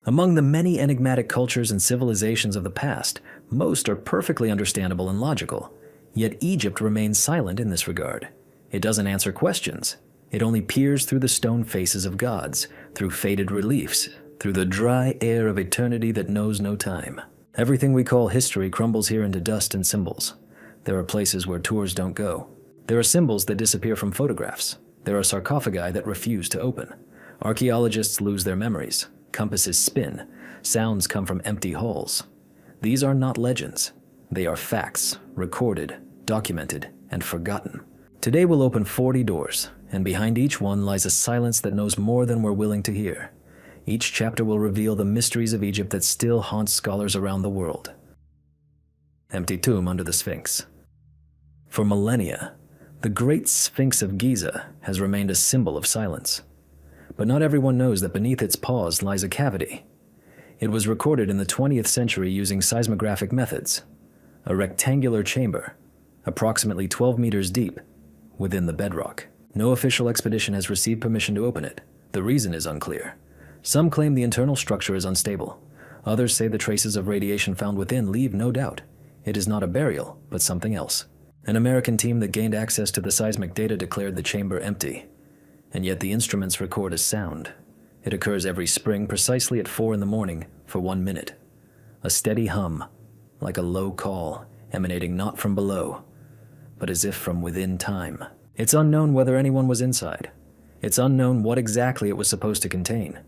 Among the many enigmatic cultures and civilizations of the past, most are perfectly understandable and logical, yet Egypt remains silent in this regard. It doesn't answer questions. It only peers through the stone faces of gods, through faded reliefs, through the dry air of eternity that knows no time. Everything we call history crumbles here into dust and symbols. There are places where tours don't go. There are symbols that disappear from photographs. There are sarcophagi that refuse to open. Archaeologists lose their memories. Compasses spin. Sounds come from empty halls. These are not legends. They are facts, recorded, documented, and forgotten. Today we'll open 40 doors, and behind each one lies a silence that knows more than we're willing to hear. Each chapter will reveal the mysteries of Egypt that still haunt scholars around the world. Empty tomb under the Sphinx. For millennia, the Great Sphinx of Giza has remained a symbol of silence. But not everyone knows that beneath its paws lies a cavity. It was recorded in the 20th century using seismographic methods. A rectangular chamber, approximately 12 meters deep, within the bedrock. No official expedition has received permission to open it. The reason is unclear. Some claim the internal structure is unstable. Others say the traces of radiation found within leave no doubt. It is not a burial, but something else. An American team that gained access to the seismic data declared the chamber empty. And yet the instruments record a sound. It occurs every spring precisely at 4 in the morning for 1 minute. A steady hum, like a low call, emanating not from below, but as if from within time. It's unknown whether anyone was inside. It's unknown what exactly it was supposed to contain.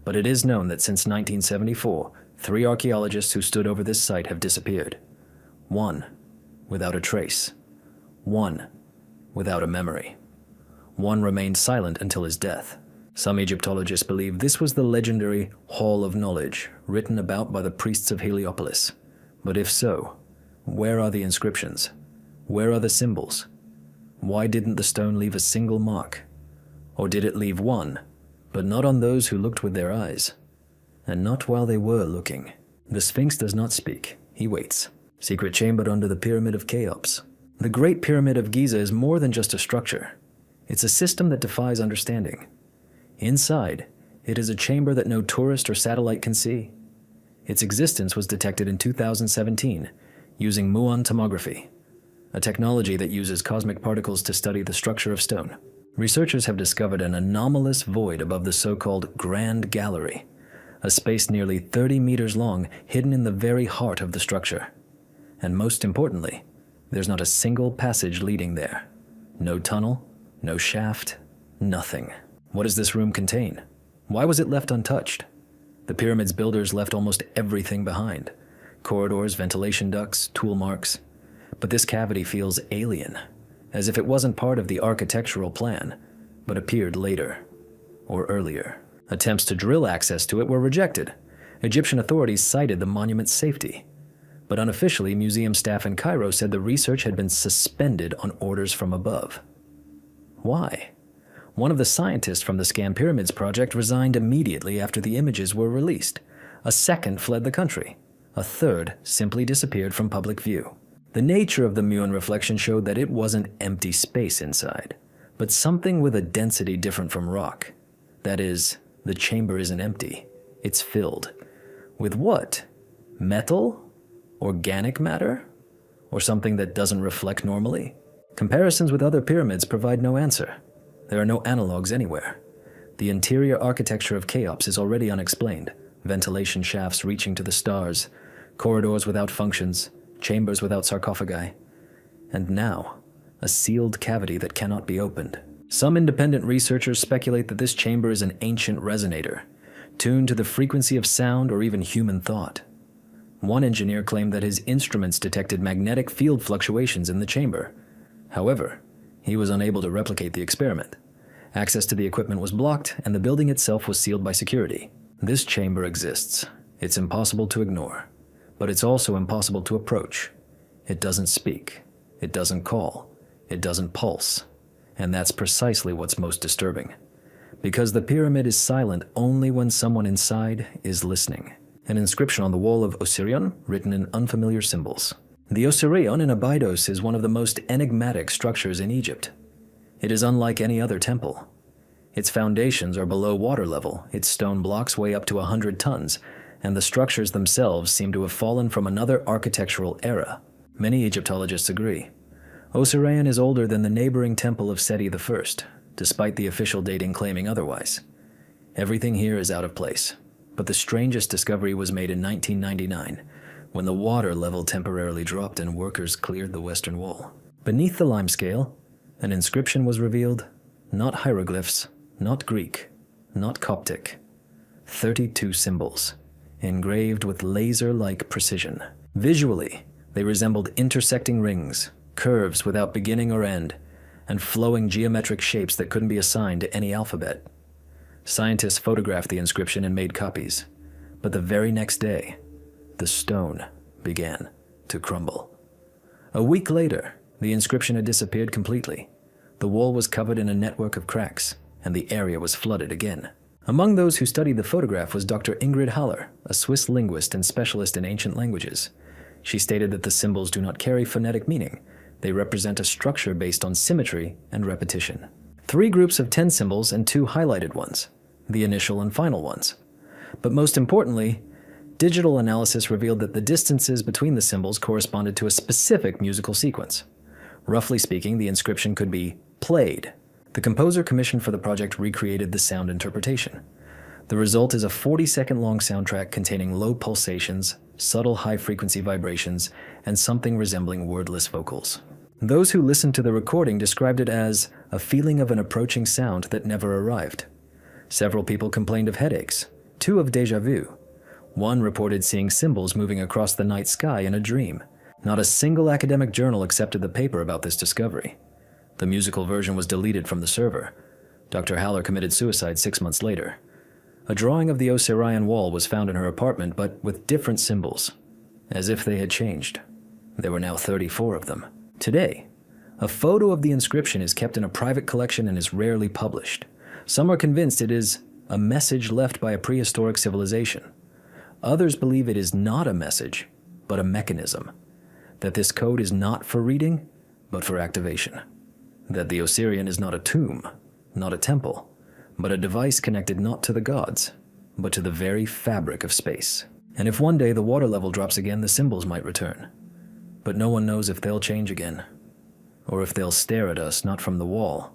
But it is known that since 1974, 3 archaeologists who stood over this site have disappeared. 1 without a trace. 1 without a memory. 1 remained silent until his death. Some Egyptologists believe this was the legendary Hall of Knowledge, written about by the priests of Heliopolis. But if so, where are the inscriptions? Where are the symbols? Why didn't the stone leave a single mark? Or did it leave one, but not on those who looked with their eyes? And not while they were looking. The Sphinx does not speak. He waits. Secret chamber under the Pyramid of Cheops. The Great Pyramid of Giza is more than just a structure. It's a system that defies understanding. Inside, it is a chamber that no tourist or satellite can see. Its existence was detected in 2017 using muon tomography, a technology that uses cosmic particles to study the structure of stone. Researchers have discovered an anomalous void above the so-called Grand Gallery, a space nearly 30 meters long hidden in the very heart of the structure. And most importantly, there's not a single passage leading there. No tunnel, no shaft, nothing. What does this room contain? Why was it left untouched? The pyramid's builders left almost everything behind. Corridors, ventilation ducts, tool marks. But this cavity feels alien, as if it wasn't part of the architectural plan, but appeared later, or earlier. Attempts to drill access to it were rejected. Egyptian authorities cited the monument's safety. But unofficially, museum staff in Cairo said the research had been suspended on orders from above. Why? One of the scientists from the Scam Pyramids project resigned immediately after the images were released. A second fled the country. A third simply disappeared from public view. The nature of the muon reflection showed that it wasn't empty space inside, but something with a density different from rock. That is, the chamber isn't empty. It's filled. With what? Metal? Organic matter? Or something that doesn't reflect normally? Comparisons with other pyramids provide no answer. There are no analogs anywhere. The interior architecture of Cheops is already unexplained. Ventilation shafts reaching to the stars, corridors without functions, chambers without sarcophagi. And now, a sealed cavity that cannot be opened. Some independent researchers speculate that this chamber is an ancient resonator, tuned to the frequency of sound or even human thought. One engineer claimed that his instruments detected magnetic field fluctuations in the chamber. However, he was unable to replicate the experiment. Access to the equipment was blocked, and the building itself was sealed by security. This chamber exists. It's impossible to ignore. But it's also impossible to approach. It doesn't speak. It doesn't call. It doesn't pulse. And that's precisely what's most disturbing. Because the pyramid is silent only when someone inside is listening. An inscription on the wall of Osirion, written in unfamiliar symbols. The Osirion in Abydos is one of the most enigmatic structures in Egypt. It is unlike any other temple. Its foundations are below water level, its stone blocks weigh up to 100 tons, and the structures themselves seem to have fallen from another architectural era. Many Egyptologists agree. Osirian is older than the neighboring temple of Seti I, despite the official dating claiming otherwise. Everything here is out of place, but the strangest discovery was made in 1999, when the water level temporarily dropped and workers cleared the western wall. Beneath the limescale, an inscription was revealed, not hieroglyphs, not Greek, not Coptic. 32 symbols, engraved with laser-like precision. Visually, they resembled intersecting rings, curves without beginning or end, and flowing geometric shapes that couldn't be assigned to any alphabet. Scientists photographed the inscription and made copies, but the very next day, the stone began to crumble. A week later, the inscription had disappeared completely. The wall was covered in a network of cracks, and the area was flooded again. Among those who studied the photograph was Dr. Ingrid Haller, a Swiss linguist and specialist in ancient languages. She stated that the symbols do not carry phonetic meaning. They represent a structure based on symmetry and repetition. 3 groups of 10 symbols and 2 highlighted ones, the initial and final ones. But most importantly, digital analysis revealed that the distances between the symbols corresponded to a specific musical sequence. Roughly speaking, the inscription could be played. The composer commissioned for the project recreated the sound interpretation. The result is a 40-second long soundtrack containing low pulsations, subtle high-frequency vibrations, and something resembling wordless vocals. Those who listened to the recording described it as a feeling of an approaching sound that never arrived. Several people complained of headaches, 2 of déjà vu. One reported seeing symbols moving across the night sky in a dream. Not a single academic journal accepted the paper about this discovery. The musical version was deleted from the server. Dr. Haller committed suicide 6 months later. A drawing of the Osirian wall was found in her apartment, but with different symbols, as if they had changed. There were now 34 of them. Today, a photo of the inscription is kept in a private collection and is rarely published. Some are convinced it is a message left by a prehistoric civilization. Others believe it is not a message, but a mechanism. That this code is not for reading, but for activation. That the Osirian is not a tomb, not a temple, but a device connected not to the gods, but to the very fabric of space. And if one day the water level drops again, the symbols might return. But no one knows if they'll change again, or if they'll stare at us not from the wall,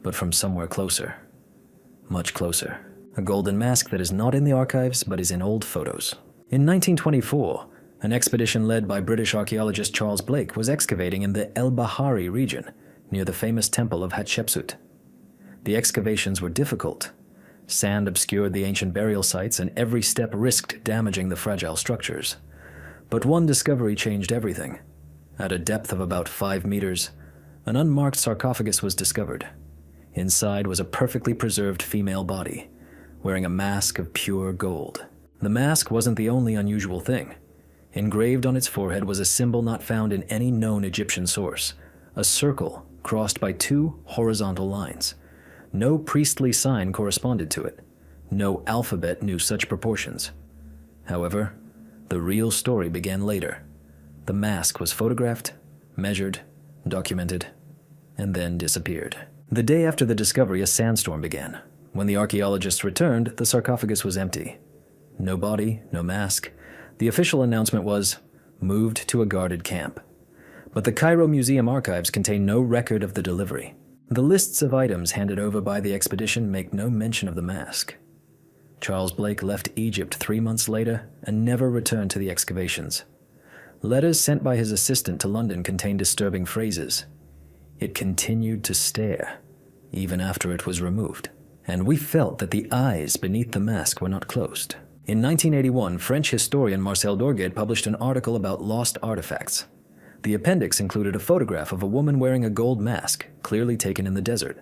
but from somewhere closer, much closer. A golden mask that is not in the archives, but is in old photos. In 1924, an expedition led by British archaeologist Charles Blake was excavating in the El Bahari region, near the famous temple of Hatshepsut. The excavations were difficult. Sand obscured the ancient burial sites, and every step risked damaging the fragile structures. But one discovery changed everything. At a depth of about 5 meters, an unmarked sarcophagus was discovered. Inside was a perfectly preserved female body, wearing a mask of pure gold. The mask wasn't the only unusual thing. Engraved on its forehead was a symbol not found in any known Egyptian source, a circle crossed by 2 horizontal lines. No priestly sign corresponded to it. No alphabet knew such proportions. However, the real story began later. The mask was photographed, measured, documented, and then disappeared. The day after the discovery, a sandstorm began. When the archaeologists returned, the sarcophagus was empty. No body, no mask. The official announcement was, moved to a guarded camp. But the Cairo Museum archives contain no record of the delivery. The lists of items handed over by the expedition make no mention of the mask. Charles Blake left Egypt 3 months later and never returned to the excavations. Letters sent by his assistant to London contained disturbing phrases. It continued to stare, even after it was removed. And we felt that the eyes beneath the mask were not closed. In 1981, French historian Marcel Dorguet published an article about lost artifacts. The appendix included a photograph of a woman wearing a gold mask, clearly taken in the desert.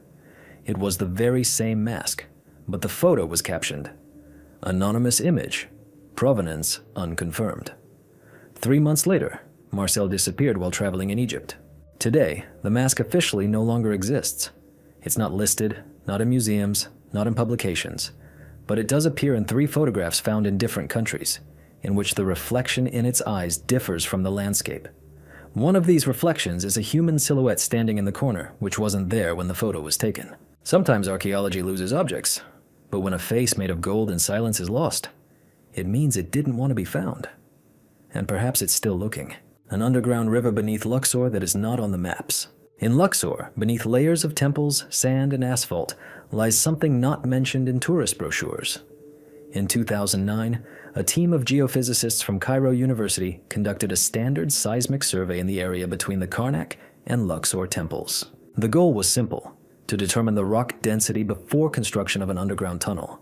It was the very same mask, but the photo was captioned, "Anonymous image, provenance unconfirmed." 3 months later, Marcel disappeared while traveling in Egypt. Today, the mask officially no longer exists. It's not listed, not in museums, not in publications, but it does appear in 3 photographs found in different countries, in which the reflection in its eyes differs from the landscape. One of these reflections is a human silhouette standing in the corner, which wasn't there when the photo was taken. Sometimes archaeology loses objects, but when a face made of gold and silence is lost, it means it didn't want to be found. And perhaps it's still looking. An underground river beneath Luxor that is not on the maps. In Luxor, beneath layers of temples, sand, and asphalt, lies something not mentioned in tourist brochures. In 2009, a team of geophysicists from Cairo University conducted a standard seismic survey in the area between the Karnak and Luxor temples. The goal was simple: to determine the rock density before construction of an underground tunnel.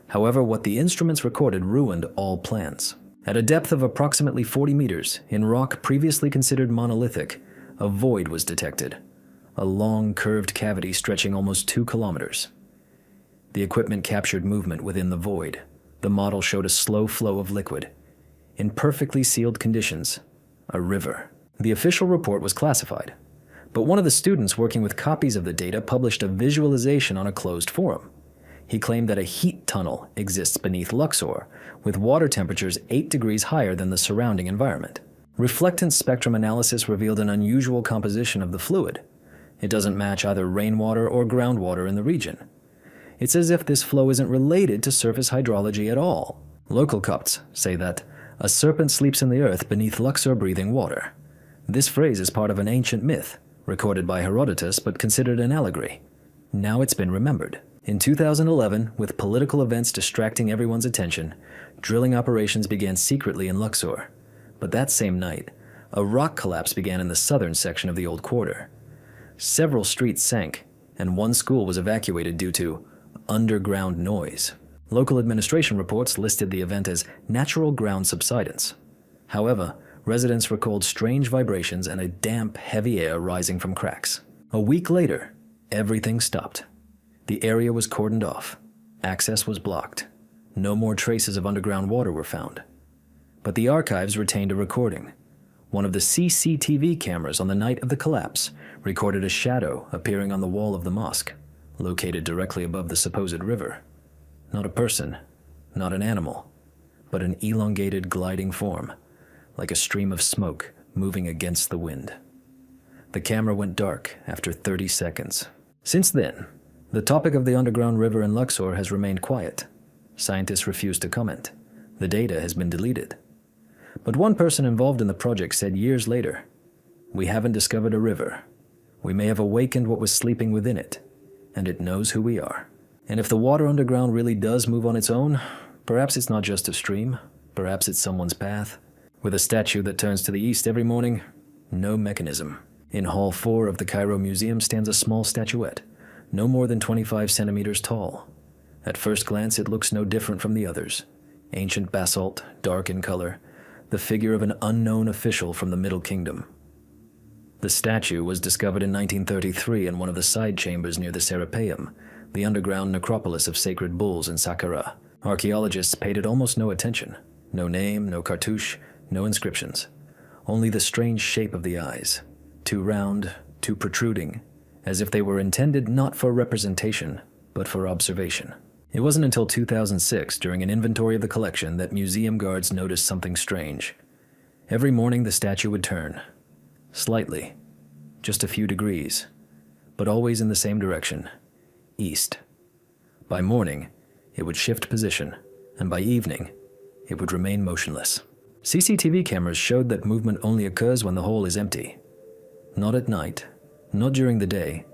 However, what the instruments recorded ruined all plans. At a depth of approximately 40 meters, in rock previously considered monolithic, a void was detected, a long, curved cavity stretching almost 2 kilometers. The equipment captured movement within the void. The model showed a slow flow of liquid. In perfectly sealed conditions, a river. The official report was classified, but one of the students working with copies of the data published a visualization on a closed forum. He claimed that a heat tunnel exists beneath Luxor, with water temperatures 8 degrees higher than the surrounding environment. Reflectance spectrum analysis revealed an unusual composition of the fluid. It doesn't match either rainwater or groundwater in the region. It's as if this flow isn't related to surface hydrology at all. Local Copts say that a serpent sleeps in the earth beneath Luxor breathing water. This phrase is part of an ancient myth, recorded by Herodotus but considered an allegory. Now it's been remembered. In 2011, with political events distracting everyone's attention, drilling operations began secretly in Luxor. But that same night, a rock collapse began in the southern section of the old quarter. Several streets sank, and one school was evacuated due to underground noise. Local administration reports listed the event as natural ground subsidence. However, residents recalled strange vibrations and a damp, heavy air rising from cracks. A week later, everything stopped. The area was cordoned off. Access was blocked. No more traces of underground water were found. But the archives retained a recording. One of the CCTV cameras on the night of the collapse recorded a shadow appearing on the wall of the mosque, located directly above the supposed river. Not a person, not an animal, but an elongated gliding form, like a stream of smoke moving against the wind. The camera went dark after 30 seconds. Since then, the topic of the underground river in Luxor has remained quiet. Scientists refuse to comment. The data has been deleted. But one person involved in the project said years later, "We haven't discovered a river. We may have awakened what was sleeping within it, and it knows who we are." And if the water underground really does move on its own, perhaps it's not just a stream, perhaps it's someone's path. With a statue that turns to the east every morning, no mechanism. In Hall 4 of the Cairo Museum stands a small statuette, no more than 25 centimeters tall. At first glance, it looks no different from the others. Ancient basalt, dark in color, the figure of an unknown official from the Middle Kingdom. The statue was discovered in 1933 in one of the side chambers near the Serapeum, the underground necropolis of sacred bulls in Saqqara. Archaeologists paid it almost no attention. No name, no cartouche, no inscriptions. Only the strange shape of the eyes, too round, too protruding, as if they were intended not for representation, but for observation. It wasn't until 2006, during an inventory of the collection, that museum guards noticed something strange. Every morning the statue would turn, slightly, just a few degrees, but always in the same direction, east. By morning, it would shift position, and by evening, it would remain motionless. CCTV cameras showed that movement only occurs when the hole is empty. Not at night, not during the day,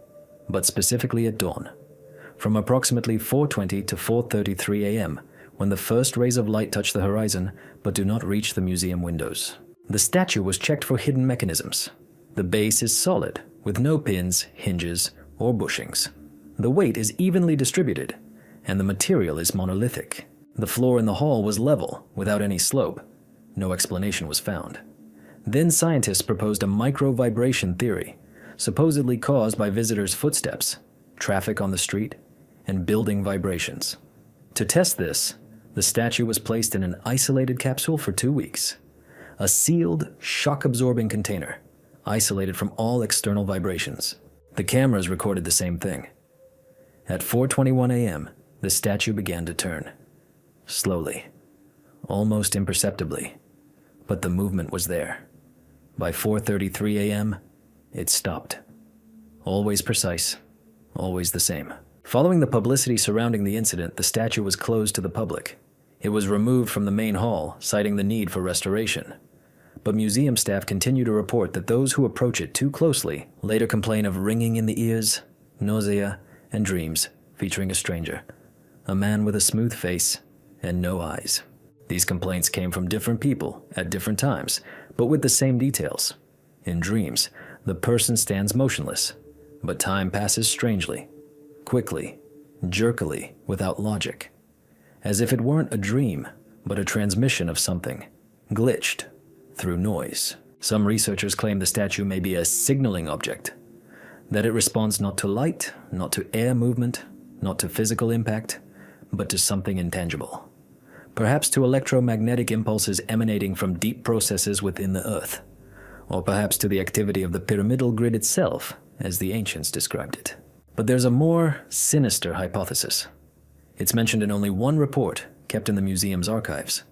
but specifically at dawn. From approximately 4:20 to 4:33 a.m., when the first rays of light touch the horizon but do not reach the museum windows. The statue was checked for hidden mechanisms. The base is solid, with no pins, hinges, or bushings. The weight is evenly distributed, and the material is monolithic. The floor in the hall was level, without any slope. No explanation was found. Then scientists proposed a micro-vibration theory, supposedly caused by visitors' footsteps, traffic on the street, and building vibrations. To test this, the statue was placed in an isolated capsule for 2 weeks. A sealed, shock-absorbing container, isolated from all external vibrations. The cameras recorded the same thing. At 4:21 a.m., the statue began to turn. Slowly, almost imperceptibly, but the movement was there. By 4:33 a.m., it stopped. Always precise, always the same. Following the publicity surrounding the incident, the statue was closed to the public. It was removed from the main hall, citing the need for restoration. But museum staff continue to report that those who approach it too closely later complain of ringing in the ears, nausea, and dreams featuring a stranger, a man with a smooth face and no eyes. These complaints came from different people at different times, but with the same details. In dreams, the person stands motionless, but time passes strangely, quickly, jerkily, without logic, as if it weren't a dream, but a transmission of something, glitched through noise. Some researchers claim the statue may be a signaling object, that it responds not to light, not to air movement, not to physical impact, but to something intangible. Perhaps to electromagnetic impulses emanating from deep processes within the earth, or perhaps to the activity of the pyramidal grid itself, as the ancients described it. But there's a more sinister hypothesis. It's mentioned in only one report kept in the museum's archives.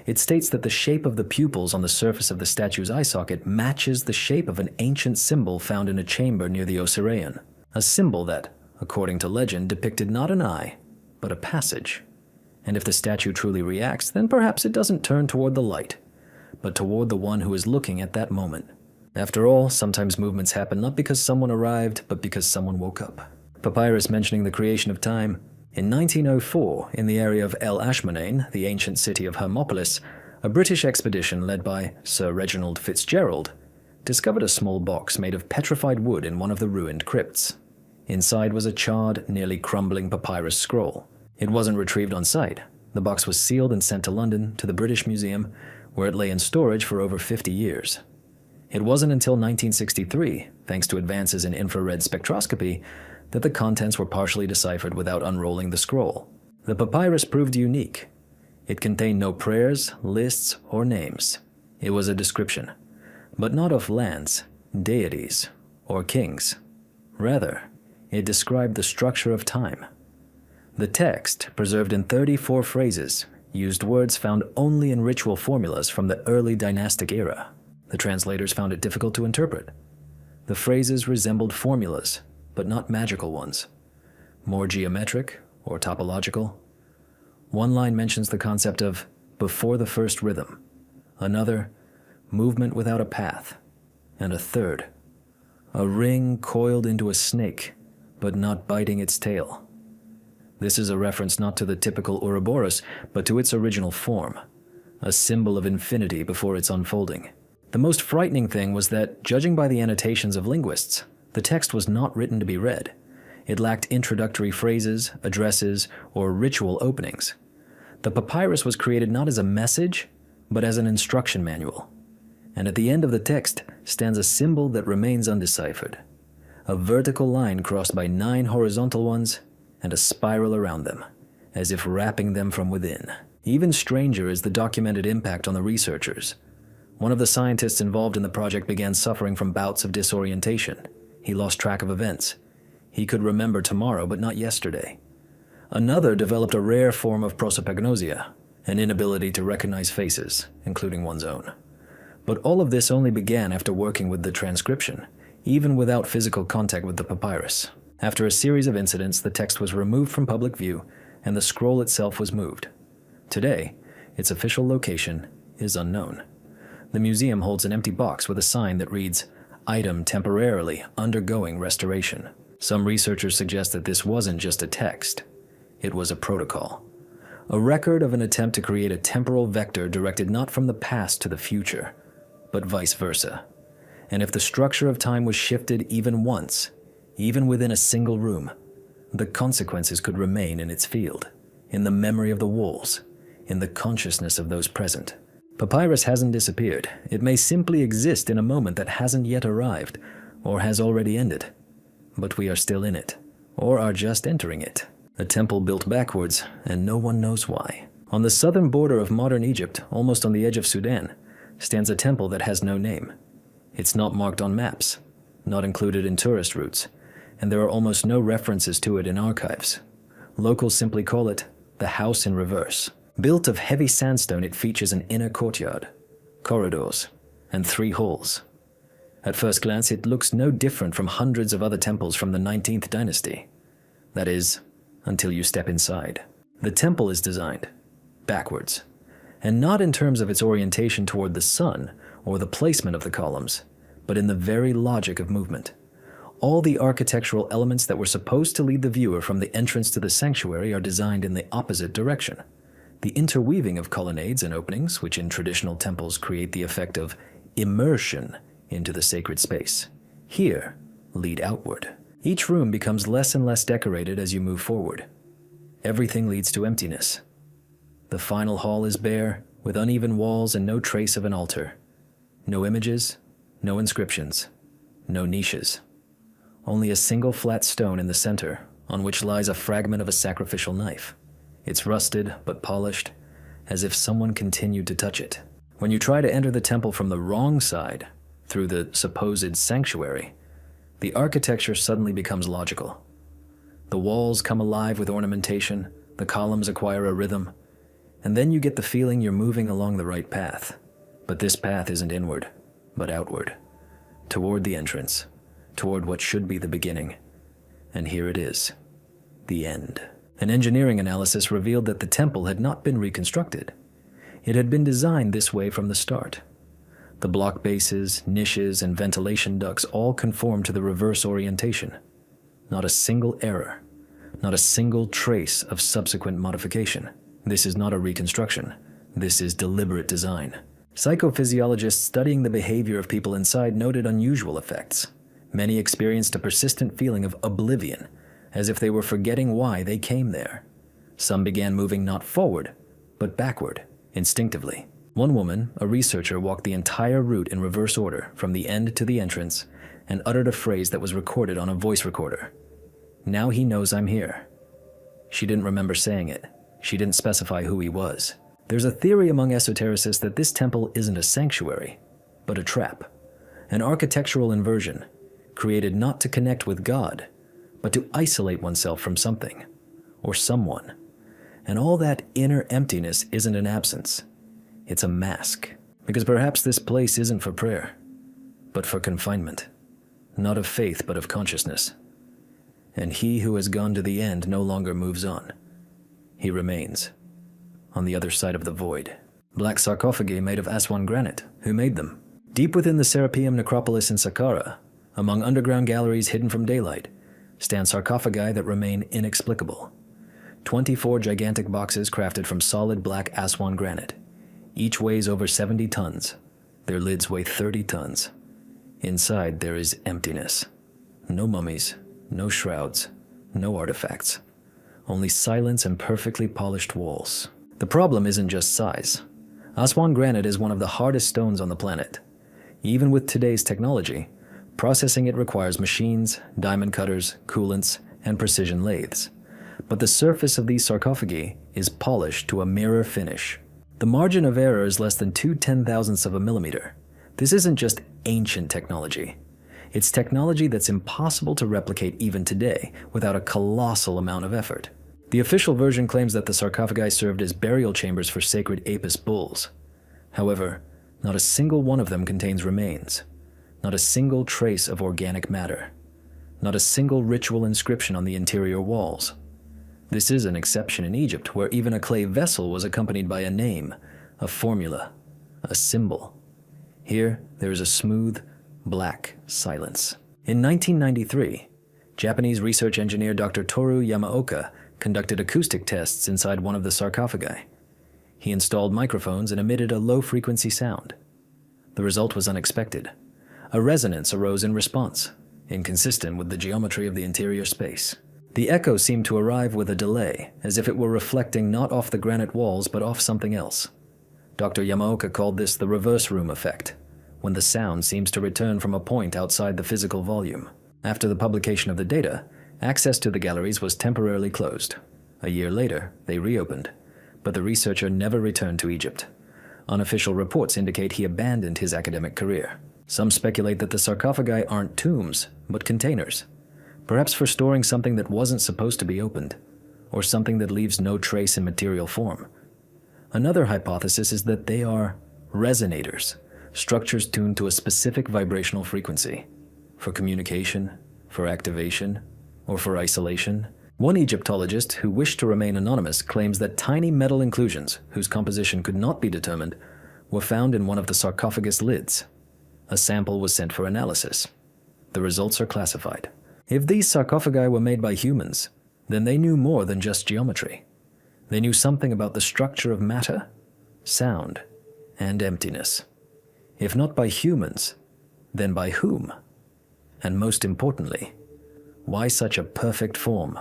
It states that the shape of the pupils on the surface of the statue's eye socket matches the shape of an ancient symbol found in a chamber near the Osirian, a symbol that, according to legend, depicted not an eye, but a passage. And if the statue truly reacts, then perhaps it doesn't turn toward the light, but toward the one who is looking at that moment. After all, sometimes movements happen not because someone arrived, but because someone woke up. Papyrus mentioning the creation of time. In 1904, in the area of El Ashmonain, the ancient city of Hermopolis, a British expedition led by Sir Reginald Fitzgerald discovered a small box made of petrified wood in one of the ruined crypts. Inside was a charred, nearly crumbling papyrus scroll. It wasn't retrieved on site. The box was sealed and sent to London, to the British Museum, where it lay in storage for over 50 years. It wasn't until 1963, thanks to advances in infrared spectroscopy, that the contents were partially deciphered without unrolling the scroll. The papyrus proved unique. It contained no prayers, lists, or names. It was a description, but not of lands, deities, or kings. Rather, it described the structure of time. The text, preserved in 34 phrases, used words found only in ritual formulas from the early dynastic era. The translators found it difficult to interpret. The phrases resembled formulas, but not magical ones, more geometric or topological. One line mentions the concept of before the first rhythm, another, movement without a path, and a third, a ring coiled into a snake, but not biting its tail. This is a reference not to the typical Ouroboros, but to its original form, a symbol of infinity before its unfolding. The most frightening thing was that, judging by the annotations of linguists, the text was not written to be read. It lacked introductory phrases, addresses, or ritual openings. The papyrus was created not as a message, but as an instruction manual. And at the end of the text stands a symbol that remains undeciphered. A vertical line crossed by 9 horizontal ones, and a spiral around them, as if wrapping them from within. Even stranger is the documented impact on the researchers. One of the scientists involved in the project began suffering from bouts of disorientation. He lost track of events. He could remember tomorrow, but not yesterday. Another developed a rare form of prosopagnosia, an inability to recognize faces, including one's own. But all of this only began after working with the transcription, even without physical contact with the papyrus. After a series of incidents, the text was removed from public view, and the scroll itself was moved. Today, its official location is unknown. The museum holds an empty box with a sign that reads, "Item temporarily undergoing restoration." Some researchers suggest that this wasn't just a text. It was a protocol. A record of an attempt to create a temporal vector directed not from the past to the future, but vice versa. And if the structure of time was shifted even once, even within a single room, the consequences could remain in its field, in the memory of the walls, in the consciousness of those present. Papyrus hasn't disappeared. It may simply exist in a moment that hasn't yet arrived, or has already ended. But we are still in it, or are just entering it. A temple built backwards, and no one knows why. On the southern border of modern Egypt, almost on the edge of Sudan, stands a temple that has no name. It's not marked on maps, not included in tourist routes, and there are almost no references to it in archives. Locals simply call it the House in Reverse. Built of heavy sandstone, it features an inner courtyard, corridors, and 3 halls. At first glance, it looks no different from hundreds of other temples from the 19th dynasty. That is, until you step inside. The temple is designed backwards, and not in terms of its orientation toward the sun or the placement of the columns, but in the very logic of movement. All the architectural elements that were supposed to lead the viewer from the entrance to the sanctuary are designed in the opposite direction. The interweaving of colonnades and openings, which in traditional temples create the effect of immersion into the sacred space, here lead outward. Each room becomes less and less decorated as you move forward. Everything leads to emptiness. The final hall is bare, with uneven walls and no trace of an altar. No images, no inscriptions, no niches. Only a single flat stone in the center, on which lies a fragment of a sacrificial knife. It's rusted but polished, as if someone continued to touch it. When you try to enter the temple from the wrong side, through the supposed sanctuary, the architecture suddenly becomes logical. The walls come alive with ornamentation, the columns acquire a rhythm, and then you get the feeling you're moving along the right path. But this path isn't inward, but outward, toward the entrance, toward what should be the beginning. And here it is, the end. An engineering analysis revealed that the temple had not been reconstructed. It had been designed this way from the start. The block bases, niches, and ventilation ducts all conform to the reverse orientation. Not a single error, not a single trace of subsequent modification. This is not a reconstruction. This is deliberate design. Psychophysiologists studying the behavior of people inside noted unusual effects. Many experienced a persistent feeling of oblivion, as if they were forgetting why they came there. Some began moving not forward, but backward, instinctively. One woman, a researcher, walked the entire route in reverse order from the end to the entrance and uttered a phrase that was recorded on a voice recorder. "Now he knows I'm here." She didn't remember saying it. She didn't specify who he was. There's a theory among esotericists that this temple isn't a sanctuary, but a trap, an architectural inversion, created not to connect with God, but to isolate oneself from something, or someone. And all that inner emptiness isn't an absence. It's a mask, because perhaps this place isn't for prayer, but for confinement, not of faith, but of consciousness. And he who has gone to the end no longer moves on. He remains, on the other side of the void. Black sarcophagi made of Aswan granite. Who made them? Deep within the Serapeum necropolis in Saqqara, among underground galleries hidden from daylight, stand sarcophagi that remain inexplicable. 24 gigantic boxes crafted from solid black Aswan granite. Each weighs over 70 tons. Their lids weigh 30 tons. Inside there is emptiness. No mummies, no shrouds, no artifacts. Only silence and perfectly polished walls. The problem isn't just size. Aswan granite is one of the hardest stones on the planet. Even with today's technology, processing it requires machines, diamond cutters, coolants, and precision lathes. But the surface of these sarcophagi is polished to a mirror finish. The margin of error is less than 2/10,000ths of a millimeter. This isn't just ancient technology. It's technology that's impossible to replicate even today without a colossal amount of effort. The official version claims that the sarcophagi served as burial chambers for sacred Apis bulls. However, not a single one of them contains remains. Not a single trace of organic matter. Not a single ritual inscription on the interior walls. This is an exception in Egypt, where even a clay vessel was accompanied by a name, a formula, a symbol. Here, there is a smooth, black silence. In 1993, Japanese research engineer Dr. Toru Yamaoka conducted acoustic tests inside one of the sarcophagi. He installed microphones and emitted a low-frequency sound. The result was unexpected. A resonance arose in response, inconsistent with the geometry of the interior space. The echo seemed to arrive with a delay, as if it were reflecting not off the granite walls but off something else. Dr. Yamaoka called this the reverse room effect, when the sound seems to return from a point outside the physical volume. After the publication of the data, access to the galleries was temporarily closed. A year later, they reopened, but the researcher never returned to Egypt. Unofficial reports indicate he abandoned his academic career. Some speculate that the sarcophagi aren't tombs, but containers, perhaps for storing something that wasn't supposed to be opened, or something that leaves no trace in material form. Another hypothesis is that they are resonators, structures tuned to a specific vibrational frequency, for communication, for activation, or for isolation. One Egyptologist who wished to remain anonymous claims that tiny metal inclusions, whose composition could not be determined, were found in one of the sarcophagus lids. A sample was sent for analysis. The results are classified. If these sarcophagi were made by humans, then they knew more than just geometry. They knew something about the structure of matter, sound, and emptiness. If not by humans, then by whom? And most importantly, why such a perfect form?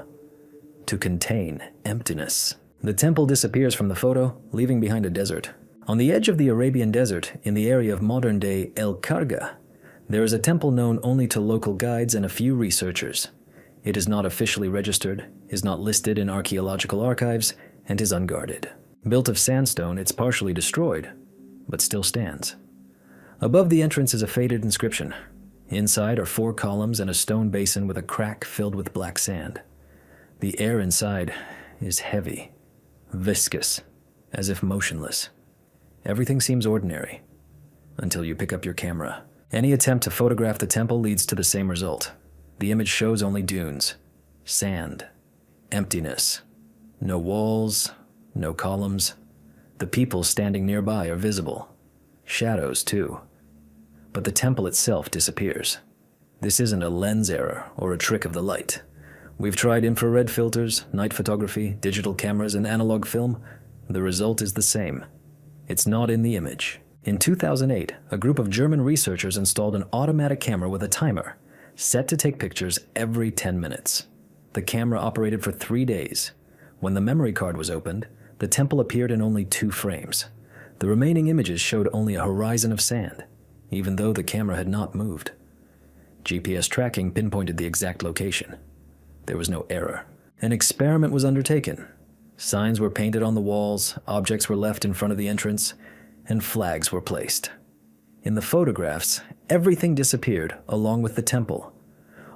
To contain emptiness. The temple disappears from the photo, leaving behind a desert. On the edge of the Arabian desert, in the area of modern-day El Karga, there is a temple known only to local guides and a few researchers. It is not officially registered, is not listed in archaeological archives, and is unguarded. Built of sandstone, it's partially destroyed, but still stands. Above the entrance is a faded inscription. Inside are 4 columns and a stone basin with a crack filled with black sand. The air inside is heavy, viscous, as if motionless. Everything seems ordinary, until you pick up your camera. Any attempt to photograph the temple leads to the same result. The image shows only dunes, sand, emptiness. No walls, no columns. The people standing nearby are visible. Shadows, too. But the temple itself disappears. This isn't a lens error or a trick of the light. We've tried infrared filters, night photography, digital cameras, and analog film. The result is the same. It's not in the image. In 2008, a group of German researchers installed an automatic camera with a timer, set to take pictures every 10 minutes. The camera operated for 3 days. When the memory card was opened, the temple appeared in only 2 frames. The remaining images showed only a horizon of sand, even though the camera had not moved. GPS tracking pinpointed the exact location. There was no error. An experiment was undertaken. Signs were painted on the walls, objects were left in front of the entrance, and flags were placed. In the photographs, everything disappeared along with the temple.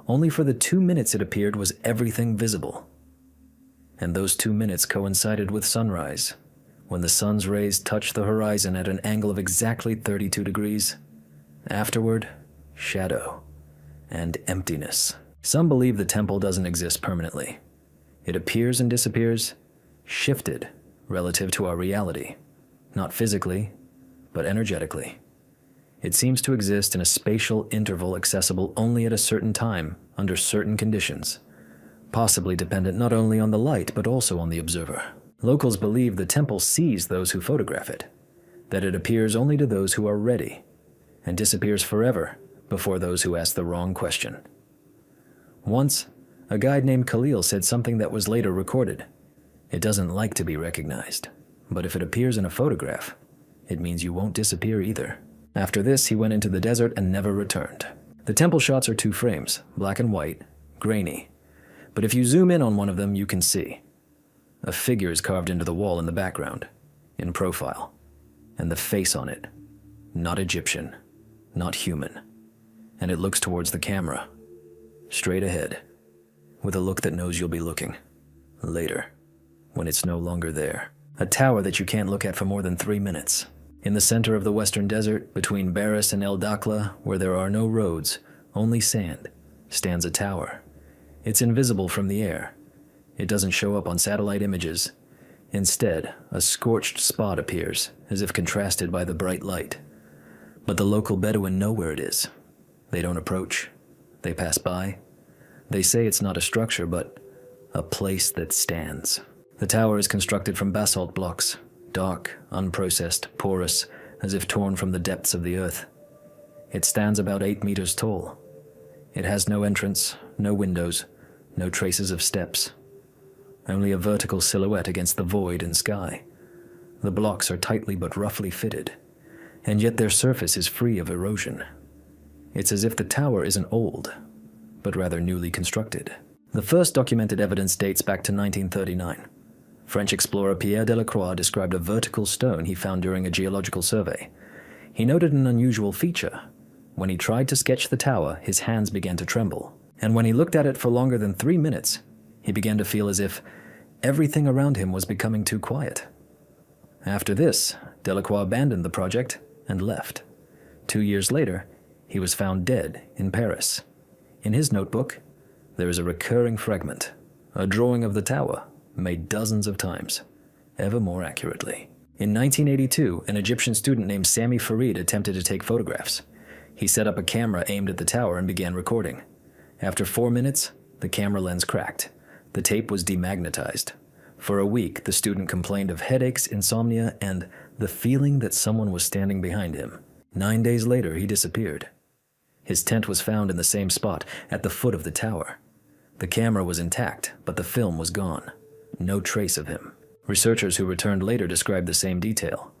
Only for the 2 minutes it appeared was everything visible. And those 2 minutes coincided with sunrise, when the sun's rays touched the horizon at an angle of exactly 32 degrees. Afterward, shadow and emptiness. Some believe the temple doesn't exist permanently. It appears and disappears, shifted relative to our reality, not physically, but energetically. It seems to exist in a spatial interval accessible only at a certain time, under certain conditions, possibly dependent not only on the light but also on the observer. Locals believe the temple sees those who photograph it, that it appears only to those who are ready, and disappears forever before those who ask the wrong question. Once, a guide named Khalil said something that was later recorded. It doesn't like to be recognized, but if it appears in a photograph, it means you won't disappear either. After this, he went into the desert and never returned. The temple shots are 2 frames, black and white, grainy. But if you zoom in on one of them, you can see. A figure is carved into the wall in the background, in profile, and the face on it, not Egyptian, not human. And it looks towards the camera, straight ahead, with a look that knows you'll be looking. Later, when it's no longer there. A tower that you can't look at for more than 3 minutes. In the center of the western desert, between Baris and El Dakhla, where there are no roads, only sand, stands a tower. It's invisible from the air. It doesn't show up on satellite images. Instead, a scorched spot appears, as if contrasted by the bright light. But the local Bedouin know where it is. They don't approach. They pass by. They say it's not a structure, but a place that stands. The tower is constructed from basalt blocks, dark, unprocessed, porous, as if torn from the depths of the earth. It stands about 8 meters tall. It has no entrance, no windows, no traces of steps. Only a vertical silhouette against the void and sky. The blocks are tightly but roughly fitted, and yet their surface is free of erosion. It's as if the tower isn't old, but rather newly constructed. The first documented evidence dates back to 1939. French explorer Pierre Delacroix described a vertical stone he found during a geological survey. He noted an unusual feature. When he tried to sketch the tower, his hands began to tremble. And when he looked at it for longer than 3 minutes, he began to feel as if everything around him was becoming too quiet. After this, Delacroix abandoned the project and left. 2 years later, he was found dead in Paris. In his notebook, there is a recurring fragment, A drawing of the tower, made dozens of times, ever more accurately. In 1982, an Egyptian student named Sami Farid attempted to take photographs. He set up a camera aimed at the tower and began recording. After 4 minutes, the camera lens cracked. The tape was demagnetized. For a week, the student complained of headaches, insomnia, and the feeling that someone was standing behind him. 9 days later, he disappeared. His tent was found in the same spot, at the foot of the tower. The camera was intact, but the film was gone. No trace of him. Researchers who returned later described the same detail.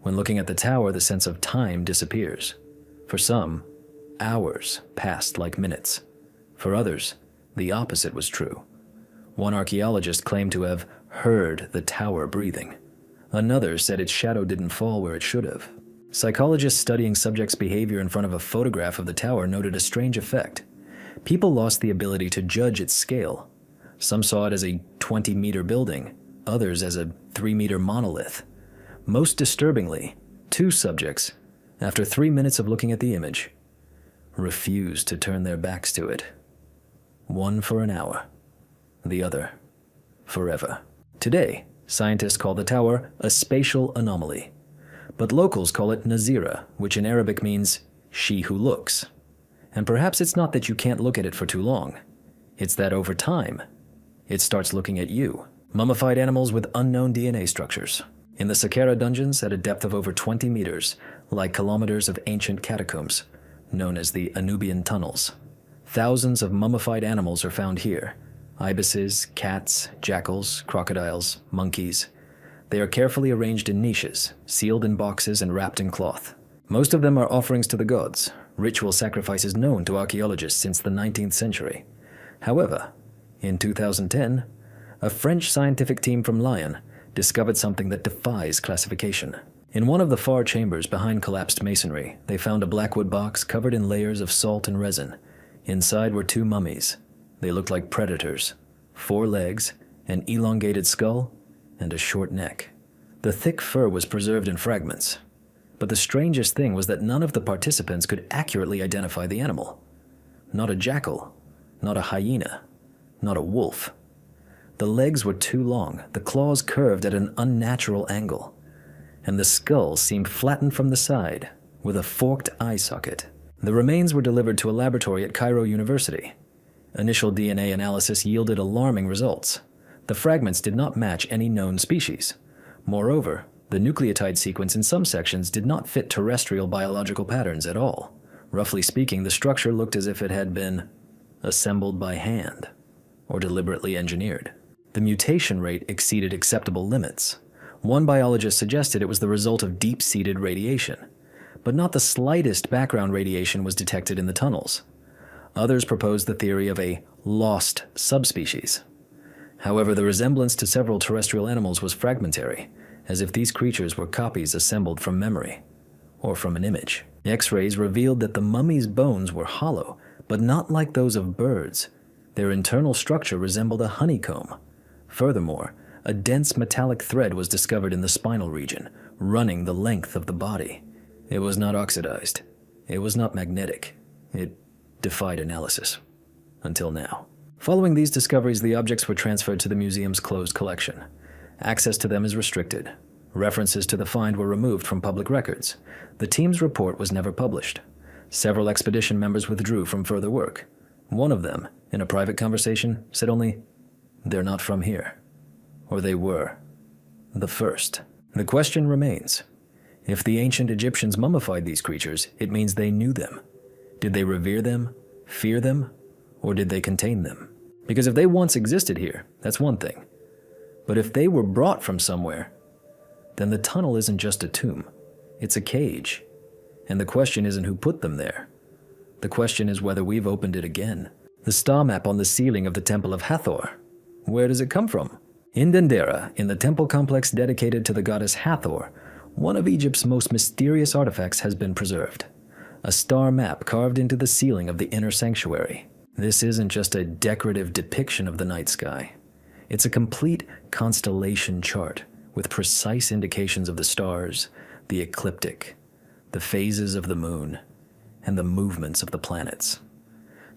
When looking at the tower, the sense of time disappears. For some, hours passed like minutes. For others, the opposite was true. One archaeologist claimed to have heard the tower breathing. Another said its shadow didn't fall where it should have. Psychologists studying subjects' behavior in front of a photograph of the tower noted a strange effect. People lost the ability to judge its scale. Some saw it as a 20-meter building, others as a 3-meter monolith. Most disturbingly, 2 subjects, after 3 minutes of looking at the image, refused to turn their backs to it. One for an hour, the other forever. Today, scientists call the tower a spatial anomaly, but locals call it Nazira, which in Arabic means she who looks. And perhaps it's not that you can't look at it for too long. It's that over time, it starts looking at you. Mummified animals with unknown DNA structures. In the Saqqara dungeons, at a depth of over 20 meters, lie kilometers of ancient catacombs, known as the Anubian tunnels. Thousands of mummified animals are found here. Ibises, cats, jackals, crocodiles, monkeys. They are carefully arranged in niches, sealed in boxes and wrapped in cloth. Most of them are offerings to the gods, ritual sacrifices known to archaeologists since the 19th century. However, in 2010, a French scientific team from Lyon discovered something that defies classification. In one of the far chambers behind collapsed masonry, they found a blackwood box covered in layers of salt and resin. Inside were 2 mummies. They looked like predators. 4 legs, an elongated skull, and a short neck. The thick fur was preserved in fragments. But the strangest thing was that none of the participants could accurately identify the animal. Not a jackal, not a hyena, not a wolf. The legs were too long, the claws curved at an unnatural angle, and the skull seemed flattened from the side, with a forked eye socket. The remains were delivered to a laboratory at Cairo University. Initial DNA analysis yielded alarming results. The fragments did not match any known species. Moreover, the nucleotide sequence in some sections did not fit terrestrial biological patterns at all. Roughly speaking, the structure looked as if it had been assembled by hand or deliberately engineered. The mutation rate exceeded acceptable limits. One biologist suggested it was the result of deep-seated radiation, but not the slightest background radiation was detected in the tunnels. Others proposed the theory of a lost subspecies. However, the resemblance to several terrestrial animals was fragmentary, as if these creatures were copies assembled from memory or from an image. X-rays revealed that the mummy's bones were hollow, but not like those of birds. Their internal structure resembled a honeycomb. Furthermore, a dense metallic thread was discovered in the spinal region, running the length of the body. It was not oxidized. It was not magnetic. It defied analysis. Until now. Following these discoveries, the objects were transferred to the museum's closed collection. Access to them is restricted. References to the find were removed from public records. The team's report was never published. Several expedition members withdrew from further work. One of them, in a private conversation, said only, "They're not from here." Or they were. The first. The question remains. If the ancient Egyptians mummified these creatures, it means they knew them. Did they revere them, fear them, or did they contain them? Because if they once existed here, that's one thing. But if they were brought from somewhere, then the tunnel isn't just a tomb. It's a cage. And the question isn't who put them there. The question is whether we've opened it again. The star map on the ceiling of the Temple of Hathor. Where does it come from? In Dendera, in the temple complex dedicated to the goddess Hathor, one of Egypt's most mysterious artifacts has been preserved. A star map carved into the ceiling of the inner sanctuary. This isn't just a decorative depiction of the night sky. It's a complete constellation chart with precise indications of the stars, the ecliptic, the phases of the moon, and the movements of the planets.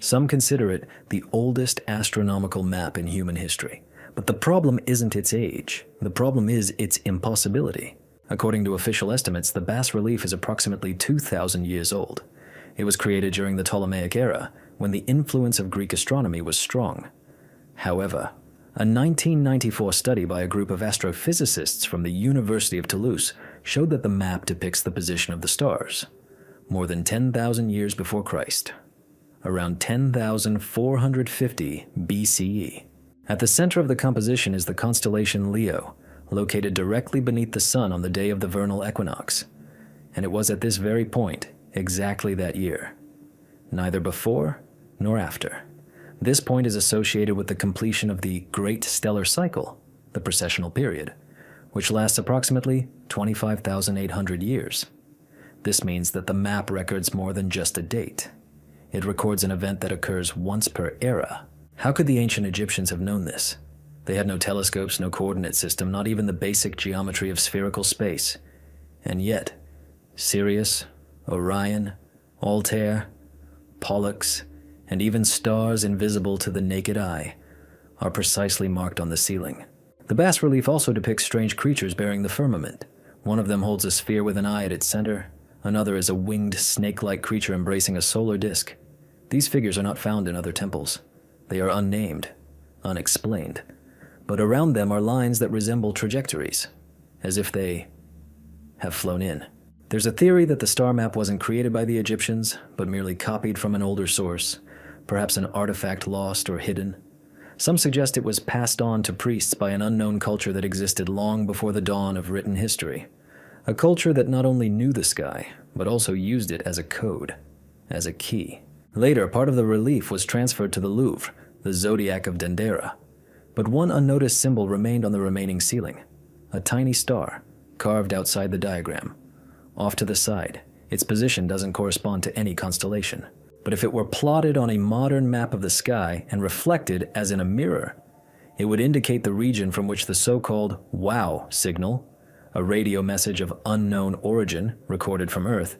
Some consider it the oldest astronomical map in human history. But the problem isn't its age. The problem is its impossibility. According to official estimates, the bas-relief is approximately 2,000 years old. It was created during the Ptolemaic era, when the influence of Greek astronomy was strong. However, a 1994 study by a group of astrophysicists from the University of Toulouse showed that the map depicts the position of the stars more than 10,000 years before Christ, around 10,450 BCE. At the center of the composition is the constellation Leo, located directly beneath the sun on the day of the vernal equinox, and it was at this very point, exactly that year, neither before nor after. This point is associated with the completion of the Great Stellar Cycle, the precessional period, which lasts approximately 25,800 years. This means that the map records more than just a date. It records an event that occurs once per era. How could the ancient Egyptians have known this? They had no telescopes, no coordinate system, not even the basic geometry of spherical space. And yet, Sirius, Orion, Altair, Pollux, and even stars invisible to the naked eye are precisely marked on the ceiling. The bas-relief also depicts strange creatures bearing the firmament. One of them holds a sphere with an eye at its center. Another is a winged, snake-like creature embracing a solar disk. These figures are not found in other temples. They are unnamed, unexplained. But around them are lines that resemble trajectories, as if they have flown in. There's a theory that the star map wasn't created by the Egyptians, but merely copied from an older source, perhaps an artifact lost or hidden. Some suggest it was passed on to priests by an unknown culture that existed long before the dawn of written history. A culture that not only knew the sky, but also used it as a code, as a key. Later, part of the relief was transferred to the Louvre, the zodiac of Dendera. But one unnoticed symbol remained on the remaining ceiling, a tiny star, carved outside the diagram. Off to the side, its position doesn't correspond to any constellation. But if it were plotted on a modern map of the sky and reflected as in a mirror, it would indicate the region from which the so-called WOW signal, a radio message of unknown origin recorded from Earth,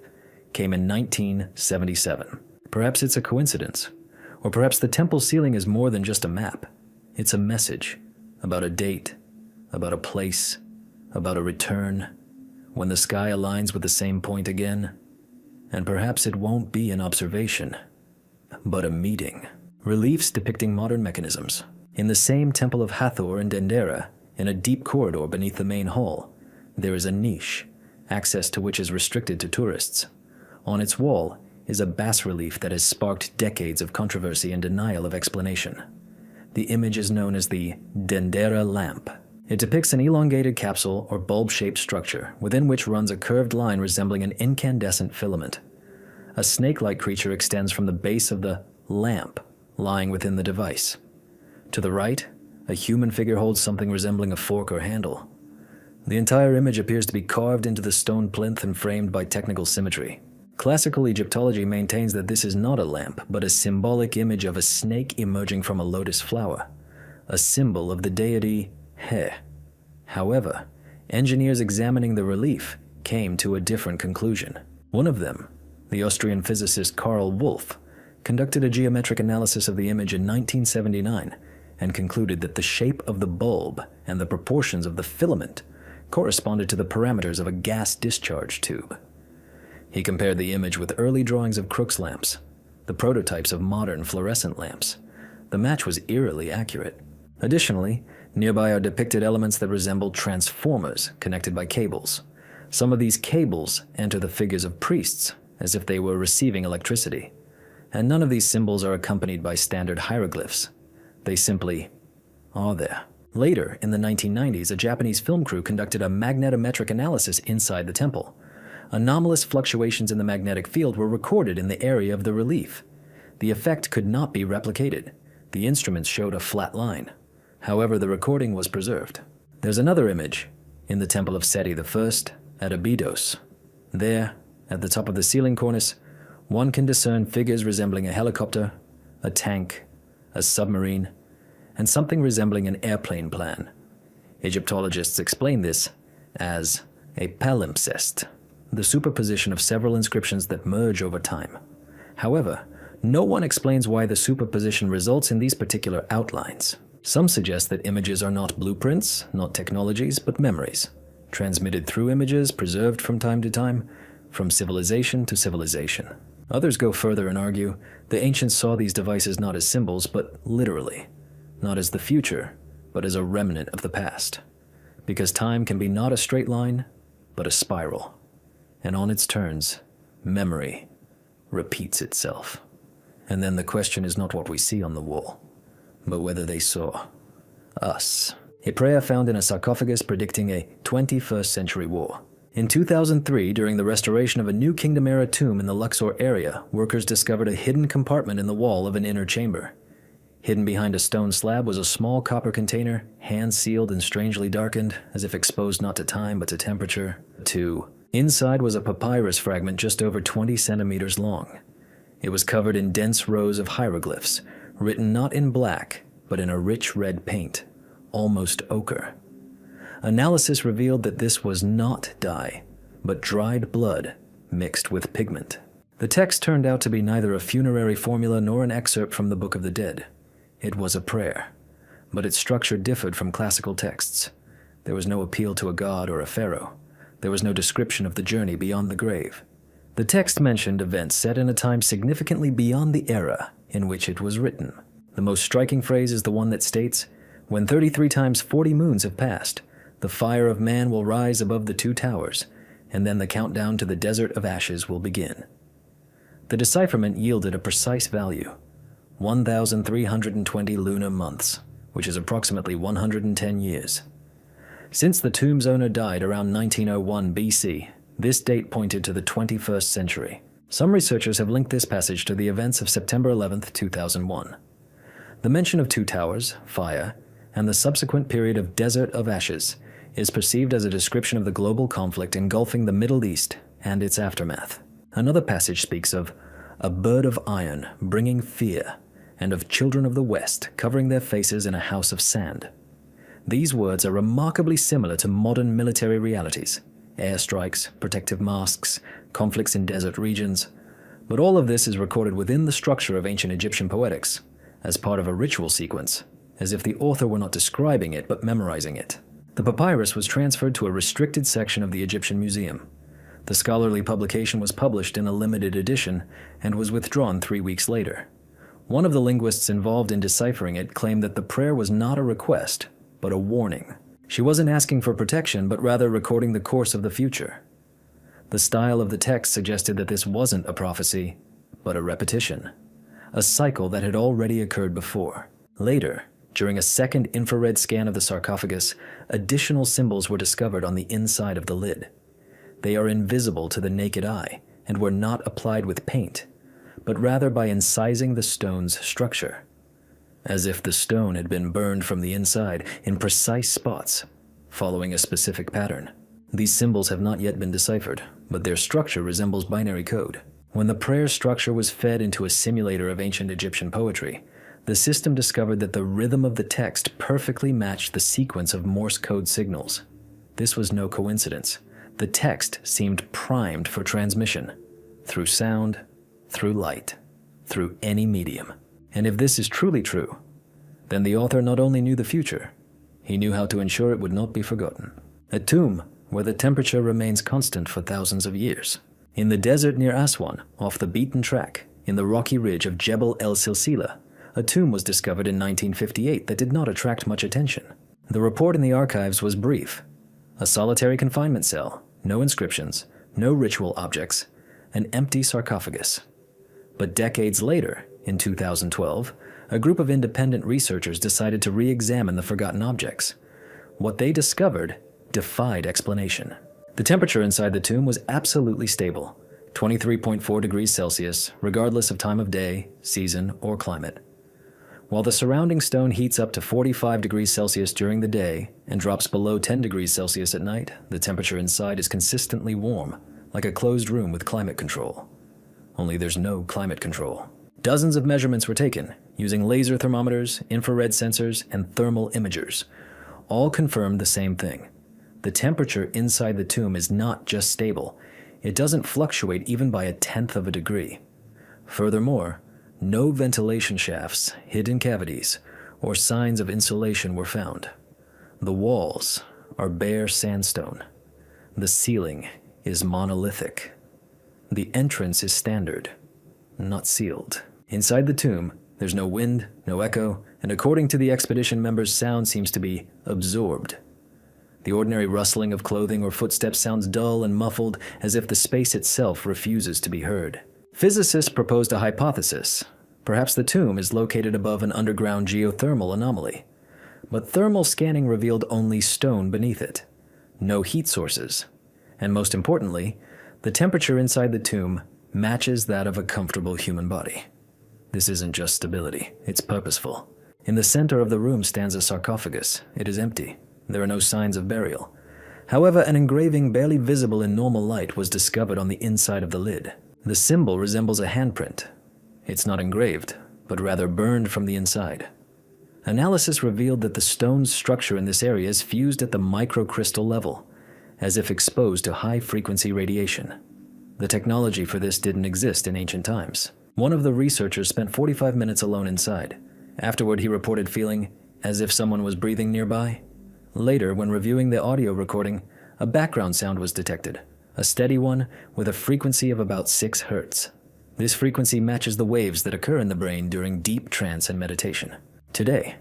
came in 1977. Perhaps it's a coincidence, or perhaps the temple ceiling is more than just a map. It's a message about a date, about a place, about a return, when the sky aligns with the same point again. And perhaps it won't be an observation, but a meeting. Reliefs depicting modern mechanisms. In the same Temple of Hathor in Dendera, in a deep corridor beneath the main hall, there is a niche, access to which is restricted to tourists. On its wall is a bas-relief that has sparked decades of controversy and denial of explanation. The image is known as the Dendera lamp. It depicts an elongated capsule or bulb-shaped structure within which runs a curved line resembling an incandescent filament. A snake-like creature extends from the base of the lamp, lying within the device. To the right, a human figure holds something resembling a fork or handle. The entire image appears to be carved into the stone plinth and framed by technical symmetry. Classical Egyptology maintains that this is not a lamp, but a symbolic image of a snake emerging from a lotus flower, a symbol of the deity He. However, engineers examining the relief came to a different conclusion. One of them, the Austrian physicist Karl Wolff, conducted a geometric analysis of the image in 1979 and concluded that the shape of the bulb and the proportions of the filament corresponded to the parameters of a gas discharge tube. He compared the image with early drawings of Crookes lamps, the prototypes of modern fluorescent lamps. The match was eerily accurate. Additionally, nearby are depicted elements that resemble transformers connected by cables. Some of these cables enter the figures of priests, as if they were receiving electricity. And none of these symbols are accompanied by standard hieroglyphs. They simply are there. Later, in the 1990s, a Japanese film crew conducted a magnetometric analysis inside the temple. Anomalous fluctuations in the magnetic field were recorded in the area of the relief. The effect could not be replicated. The instruments showed a flat line. However, the recording was preserved. There's another image in the Temple of Seti I at Abydos. There, at the top of the ceiling cornice, one can discern figures resembling a helicopter, a tank, a submarine, and something resembling an airplane plan. Egyptologists explain this as a palimpsest, the superposition of several inscriptions that merge over time. However, No one explains why the superposition results in these particular outlines. Some suggest that images are not blueprints, not technologies, but memories, transmitted through images, preserved from time to time, from civilization to civilization. Others go further and argue the ancients saw these devices not as symbols, but literally, not as the future, but as a remnant of the past. Because time can be not a straight line, but a spiral. And on its turns, memory repeats itself. And then the question is not what we see on the wall, but whether they saw us. A prayer found in a sarcophagus predicting a 21st century war. In 2003, during the restoration of a New Kingdom-era tomb in the Luxor area, workers discovered a hidden compartment in the wall of an inner chamber. Hidden behind a stone slab was a small copper container, hand-sealed and strangely darkened, as if exposed not to time but to temperature. 2. Inside was a papyrus fragment just over 20 centimeters long. It was covered in dense rows of hieroglyphs, written not in black, but in a rich red paint, almost ochre. Analysis revealed that this was not dye, but dried blood mixed with pigment. The text turned out to be neither a funerary formula nor an excerpt from the Book of the Dead. It was a prayer, but its structure differed from classical texts. There was no appeal to a god or a pharaoh. There was no description of the journey beyond the grave. The text mentioned events set in a time significantly beyond the era in which it was written. The most striking phrase is the one that states, "When 33 times 40 moons have passed, the fire of man will rise above the two towers, and then the countdown to the desert of ashes will begin." The decipherment yielded a precise value, 1,320 lunar months, which is approximately 110 years. Since the tomb's owner died around 1901 BC, this date pointed to the 21st century. Some researchers have linked this passage to the events of September 11, 2001. The mention of two towers, fire, and the subsequent period of desert of ashes is perceived as a description of the global conflict engulfing the Middle East and its aftermath. Another passage speaks of a bird of iron bringing fear, and of children of the West covering their faces in a house of sand. These words are remarkably similar to modern military realities: airstrikes, protective masks, conflicts in desert regions. But all of this is recorded within the structure of ancient Egyptian poetics, as part of a ritual sequence, as if the author were not describing it but memorizing it. The papyrus was transferred to a restricted section of the Egyptian Museum. The scholarly publication was published in a limited edition and was withdrawn 3 weeks later. One of the linguists involved in deciphering it claimed that the prayer was not a request, but a warning. She wasn't asking for protection, but rather recording the course of the future. The style of the text suggested that this wasn't a prophecy, but a repetition, a cycle that had already occurred before. Later, during a second infrared scan of the sarcophagus, additional symbols were discovered on the inside of the lid. They are invisible to the naked eye and were not applied with paint, but rather by incising the stone's structure, as if the stone had been burned from the inside in precise spots, following a specific pattern. These symbols have not yet been deciphered, but their structure resembles binary code. When the prayer structure was fed into a simulator of ancient Egyptian poetry, the system discovered that the rhythm of the text perfectly matched the sequence of Morse code signals. This was no coincidence. The text seemed primed for transmission, through sound, through light, through any medium. And if this is truly true, then the author not only knew the future, he knew how to ensure it would not be forgotten. A tomb where the temperature remains constant for thousands of years. In the desert near Aswan, off the beaten track, in the rocky ridge of Jebel El Silsila, a tomb was discovered in 1958 that did not attract much attention. The report in the archives was brief: a solitary confinement cell, no inscriptions, no ritual objects, an empty sarcophagus. But decades later, in 2012, a group of independent researchers decided to re-examine the forgotten objects. What they discovered defied explanation. The temperature inside the tomb was absolutely stable, 23.4 degrees Celsius, regardless of time of day, season, or climate. While the surrounding stone heats up to 45 degrees Celsius during the day and drops below 10 degrees Celsius at night, the temperature inside is consistently warm, like a closed room with climate control. Only there's no climate control. Dozens of measurements were taken, using laser thermometers, infrared sensors, and thermal imagers. All confirmed the same thing. The temperature inside the tomb is not just stable, it doesn't fluctuate even by 1/10 of a degree. Furthermore, No ventilation shafts, hidden cavities, or signs of insulation were found. The walls are bare sandstone. The ceiling is monolithic. The entrance is standard, not sealed. Inside the tomb, there's no wind, no echo, and according to the expedition members, sound seems to be absorbed. The ordinary rustling of clothing or footsteps sounds dull and muffled, as if the space itself refuses to be heard. Physicists proposed a hypothesis. Perhaps the tomb is located above an underground geothermal anomaly. But thermal scanning revealed only stone beneath it, no heat sources. And most importantly, the temperature inside the tomb matches that of a comfortable human body. This isn't just stability, it's purposeful. In the center of the room stands a sarcophagus. It is empty. There are no signs of burial. However, an engraving barely visible in normal light was discovered on the inside of the lid. The symbol resembles a handprint. It's not engraved, but rather burned from the inside. Analysis revealed that the stone's structure in this area is fused at the microcrystal level, as if exposed to high-frequency radiation. The technology for this didn't exist in ancient times. One of the researchers spent 45 minutes alone inside. Afterward, he reported feeling as if someone was breathing nearby. Later, when reviewing the audio recording, a background sound was detected, a steady one with a frequency of about 6 Hz. This frequency matches the waves that occur in the brain during deep trance and meditation. Today,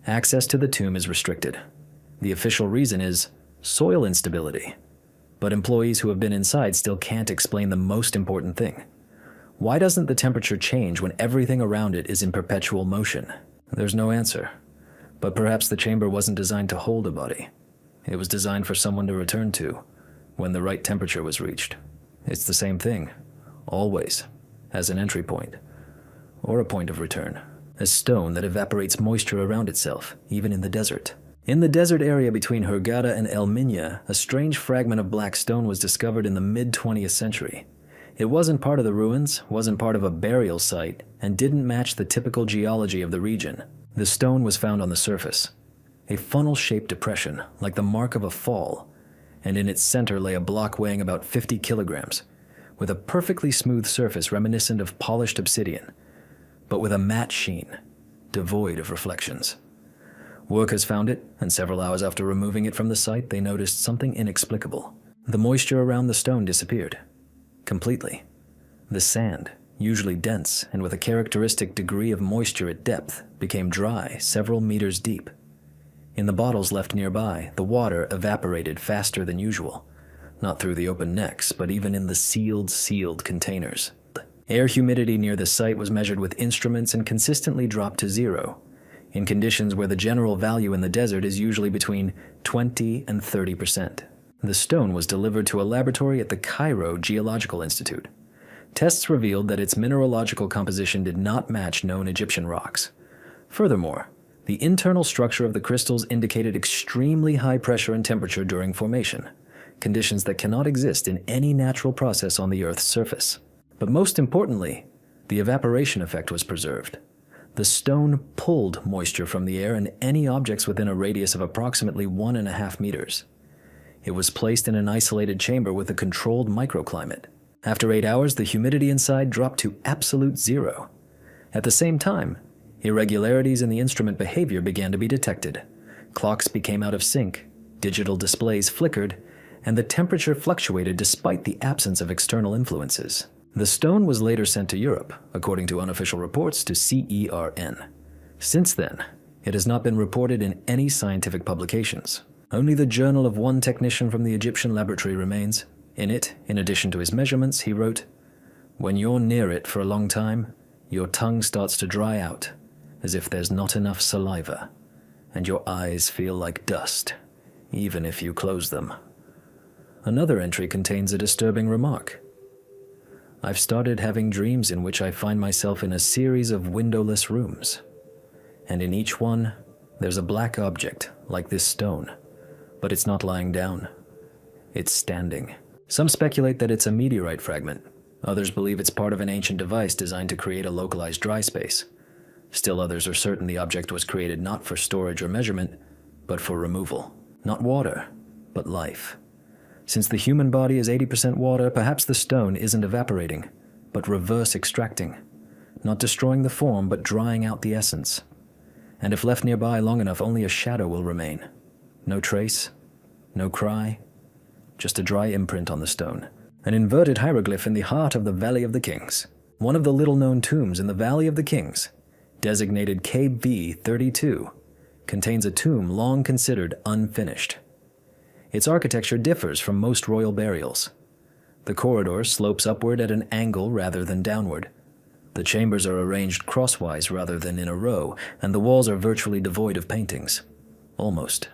access to the tomb is restricted. The official reason is soil instability. But employees who have been inside still can't explain the most important thing. Why doesn't the temperature change when everything around it is in perpetual motion? There's no answer. But perhaps the chamber wasn't designed to hold a body. It was designed for someone to return to when the right temperature was reached. It's the same thing, always, as an entry point, or a point of return. A stone that evaporates moisture around itself, even in the desert. In the desert area between Hurghada and El Minya, a strange fragment of black stone was discovered in the mid-20th century. It wasn't part of the ruins, wasn't part of a burial site, and didn't match the typical geology of the region. The stone was found on the surface, a funnel-shaped depression, like the mark of a fall, and in its center lay a block weighing about 50 kilograms, with a perfectly smooth surface reminiscent of polished obsidian, but with a matte sheen, devoid of reflections. Workers found it, and several hours after removing it from the site, they noticed something inexplicable. The moisture around the stone disappeared, completely. The sand, usually dense and with a characteristic degree of moisture at depth, became dry several meters deep. In the bottles left nearby, the water evaporated faster than usual, not through the open necks, but even in the sealed containers. Air humidity near the site was measured with instruments and consistently dropped to 0, in conditions where the general value in the desert is usually between 20 and 30%. The stone was delivered to a laboratory at the Cairo Geological Institute. Tests revealed that its mineralogical composition did not match known Egyptian rocks. Furthermore, the internal structure of the crystals indicated extremely high pressure and temperature during formation, conditions that cannot exist in any natural process on the Earth's surface. But most importantly, the evaporation effect was preserved. The stone pulled moisture from the air and any objects within a radius of approximately 1.5 meters. It was placed in an isolated chamber with a controlled microclimate. After 8 hours, the humidity inside dropped to absolute 0. At the same time, irregularities in the instrument behavior began to be detected. Clocks became out of sync, digital displays flickered, and the temperature fluctuated despite the absence of external influences. The stone was later sent to Europe, according to unofficial reports, to CERN. Since then, it has not been reported in any scientific publications. Only the journal of one technician from the Egyptian laboratory remains. In it, in addition to his measurements, he wrote, "When you're near it for a long time, your tongue starts to dry out, as if there's not enough saliva, and your eyes feel like dust, even if you close them." Another entry contains a disturbing remark. "I've started having dreams in which I find myself in a series of windowless rooms, and in each one, there's a black object, like this stone, but it's not lying down. It's standing." Some speculate that it's a meteorite fragment. Others believe it's part of an ancient device designed to create a localized dry space. Still others are certain the object was created not for storage or measurement, but for removal. Not water, but life. Since the human body is 80% water, perhaps the stone isn't evaporating, but reverse extracting. not destroying the form but drying out the essence. And if left nearby long enough, only a shadow will remain. No trace, no cry, just a dry imprint on the stone. An inverted hieroglyph in the heart of the Valley of the Kings. One of the little-known tombs in the Valley of the Kings, designated KB32, contains a tomb long considered unfinished. Its architecture differs from most royal burials. The corridor slopes upward at an angle rather than downward. The chambers are arranged crosswise rather than in a row, and the walls are virtually devoid of paintings. Almost.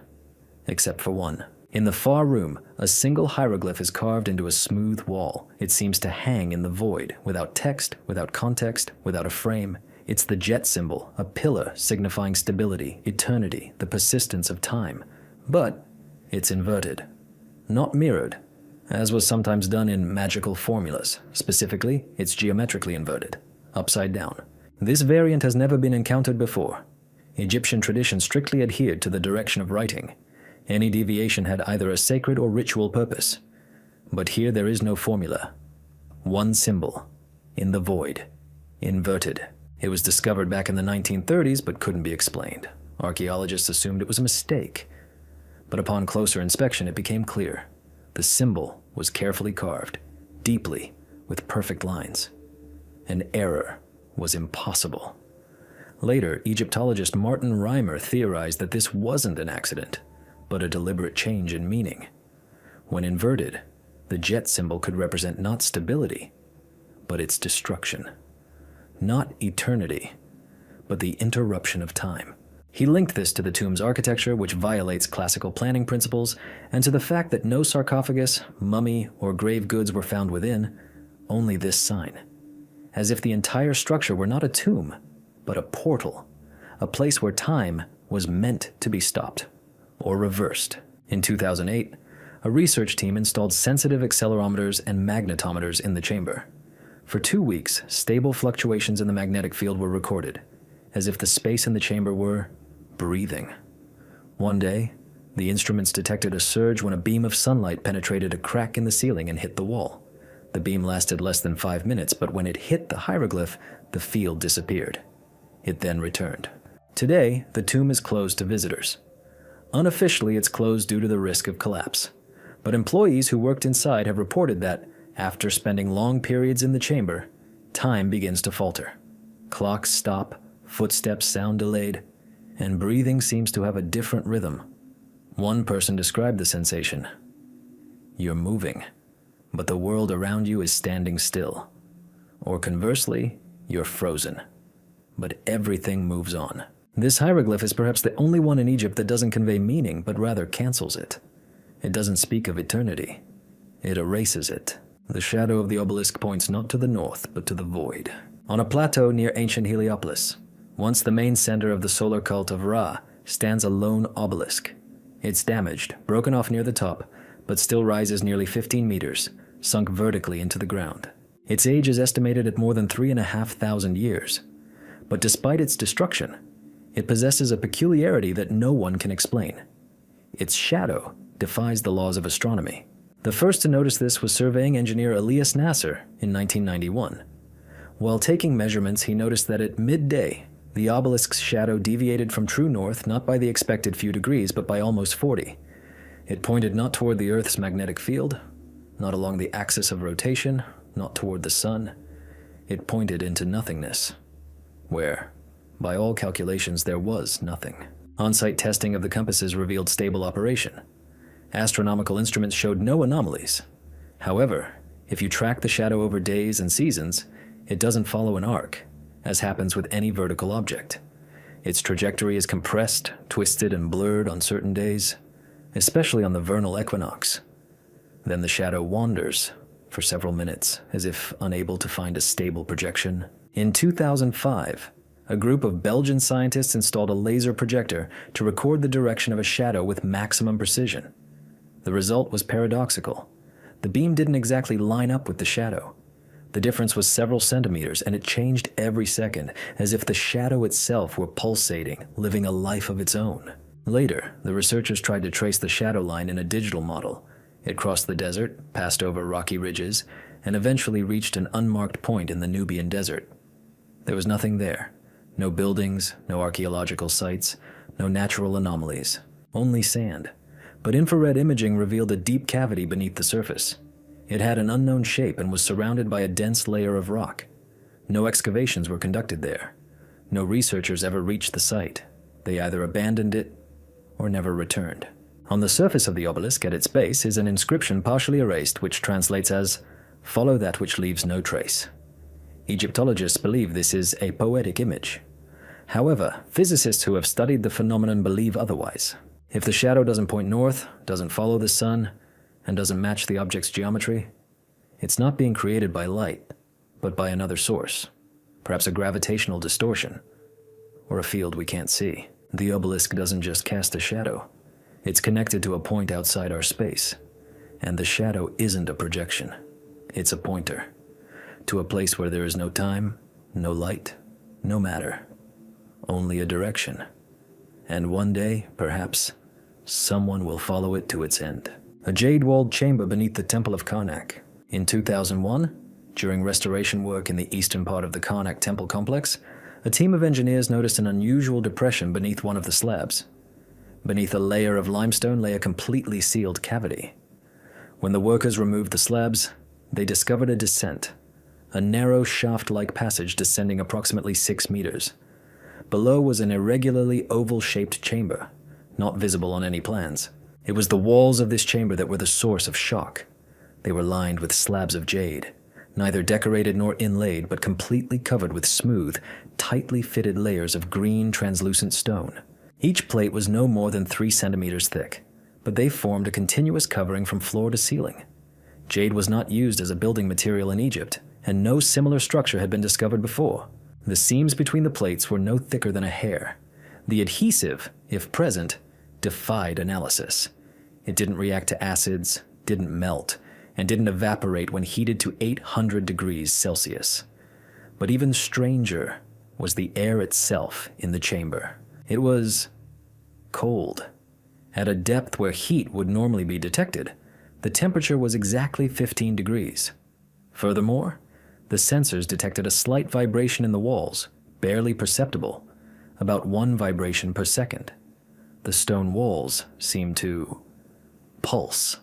Except for one. In the far room, a single hieroglyph is carved into a smooth wall. It seems to hang in the void, without text, without context, without a frame. It's the jet symbol, a pillar signifying stability, eternity, the persistence of time. But it's inverted. Not mirrored, as was sometimes done in magical formulas. Specifically, it's geometrically inverted, upside down. This variant has never been encountered before. Egyptian tradition strictly adhered to the direction of writing. Any deviation had either a sacred or ritual purpose. But here there is no formula. One symbol, in the void, inverted. It was discovered back in the 1930s but couldn't be explained. Archaeologists assumed it was a mistake. But upon closer inspection it became clear. The symbol was carefully carved, deeply, with perfect lines. An error was impossible. Later, Egyptologist Martin Reimer theorized that this wasn't an accident, but a deliberate change in meaning. When inverted, the jet symbol could represent not stability, but its destruction. Not eternity, but the interruption of time. He linked this to the tomb's architecture, which violates classical planning principles, and to the fact that no sarcophagus, mummy, or grave goods were found within, only this sign. As if the entire structure were not a tomb, but a portal, a place where time was meant to be stopped, or reversed. In 2008, a research team installed sensitive accelerometers and magnetometers in the chamber. For 2 weeks, stable fluctuations in the magnetic field were recorded, as if the space in the chamber were breathing. One day, the instruments detected a surge when a beam of sunlight penetrated a crack in the ceiling and hit the wall. The beam lasted less than 5 minutes, but when it hit the hieroglyph, the field disappeared. It then returned. Today, the tomb is closed to visitors. Unofficially, it's closed due to the risk of collapse. But employees who worked inside have reported that, after spending long periods in the chamber, time begins to falter. Clocks stop, footsteps sound delayed, and breathing seems to have a different rhythm. One person described the sensation. You're moving, but the world around you is standing still. Or conversely, you're frozen, but everything moves on. This hieroglyph is perhaps the only one in Egypt that doesn't convey meaning, but rather cancels it. It doesn't speak of eternity. It erases it. The shadow of the obelisk points not to the north, but to the void. On a plateau near ancient Heliopolis, once the main center of the solar cult of Ra, stands a lone obelisk. It's damaged, broken off near the top, but still rises nearly 15 meters, sunk vertically into the ground. Its age is estimated at more than 3,500 years. But despite its destruction, it possesses a peculiarity that no one can explain. Its shadow defies the laws of astronomy. The first to notice this was surveying engineer Elias Nasser in 1991. While taking measurements, he noticed that at midday, the obelisk's shadow deviated from true north not by the expected few degrees, but by almost 40. It pointed not toward the Earth's magnetic field, not along the axis of rotation, not toward the sun. It pointed into nothingness, where, by all calculations, there was nothing. On-site testing of the compasses revealed stable operation. Astronomical instruments showed no anomalies. However, if you track the shadow over days and seasons, it doesn't follow an arc, as happens with any vertical object. Its trajectory is compressed, twisted, and blurred on certain days, especially on the vernal equinox. Then the shadow wanders for several minutes, as if unable to find a stable projection. In 2005, a group of Belgian scientists installed a laser projector to record the direction of a shadow with maximum precision. The result was paradoxical. The beam didn't exactly line up with the shadow. The difference was several centimeters, and it changed every second, as if the shadow itself were pulsating, living a life of its own. Later, the researchers tried to trace the shadow line in a digital model. It crossed the desert, passed over rocky ridges, and eventually reached an unmarked point in the Nubian desert. There was nothing there. No buildings, no archaeological sites, no natural anomalies. Only sand. But infrared imaging revealed a deep cavity beneath the surface. It had an unknown shape and was surrounded by a dense layer of rock. No excavations were conducted there. No researchers ever reached the site. They either abandoned it or never returned. On the surface of the obelisk at its base is an inscription partially erased which translates as, "Follow that which leaves no trace." Egyptologists believe this is a poetic image. However, physicists who have studied the phenomenon believe otherwise. If the shadow doesn't point north, doesn't follow the sun, and doesn't match the object's geometry, it's not being created by light, but by another source, perhaps a gravitational distortion, or a field we can't see. The obelisk doesn't just cast a shadow. It's connected to a point outside our space, and the shadow isn't a projection. It's a pointer, to a place where there is no time, no light, no matter, only a direction. And one day, perhaps, someone will follow it to its end. A jade-walled chamber beneath the Temple of Karnak. In 2001, during restoration work in the eastern part of the Karnak temple complex, a team of engineers noticed an unusual depression beneath one of the slabs. Beneath a layer of limestone lay a completely sealed cavity. When the workers removed the slabs, they discovered a descent, a narrow shaft-like passage descending approximately 6 meters. Below was an irregularly oval-shaped chamber, not visible on any plans. It was the walls of this chamber that were the source of shock. They were lined with slabs of jade, neither decorated nor inlaid, but completely covered with smooth, tightly fitted layers of green, translucent stone. Each plate was no more than 3 centimeters thick, but they formed a continuous covering from floor to ceiling. Jade was not used as a building material in Egypt, and no similar structure had been discovered before. The seams between the plates were no thicker than a hair. The adhesive, if present, defied analysis. It didn't react to acids, didn't melt, and didn't evaporate when heated to 800 degrees Celsius. But even stranger was the air itself in the chamber. It was cold. At a depth where heat would normally be detected, the temperature was exactly 15 degrees. Furthermore, the sensors detected a slight vibration in the walls, barely perceptible, about 1 vibration per second. The stone walls seemed to pulse.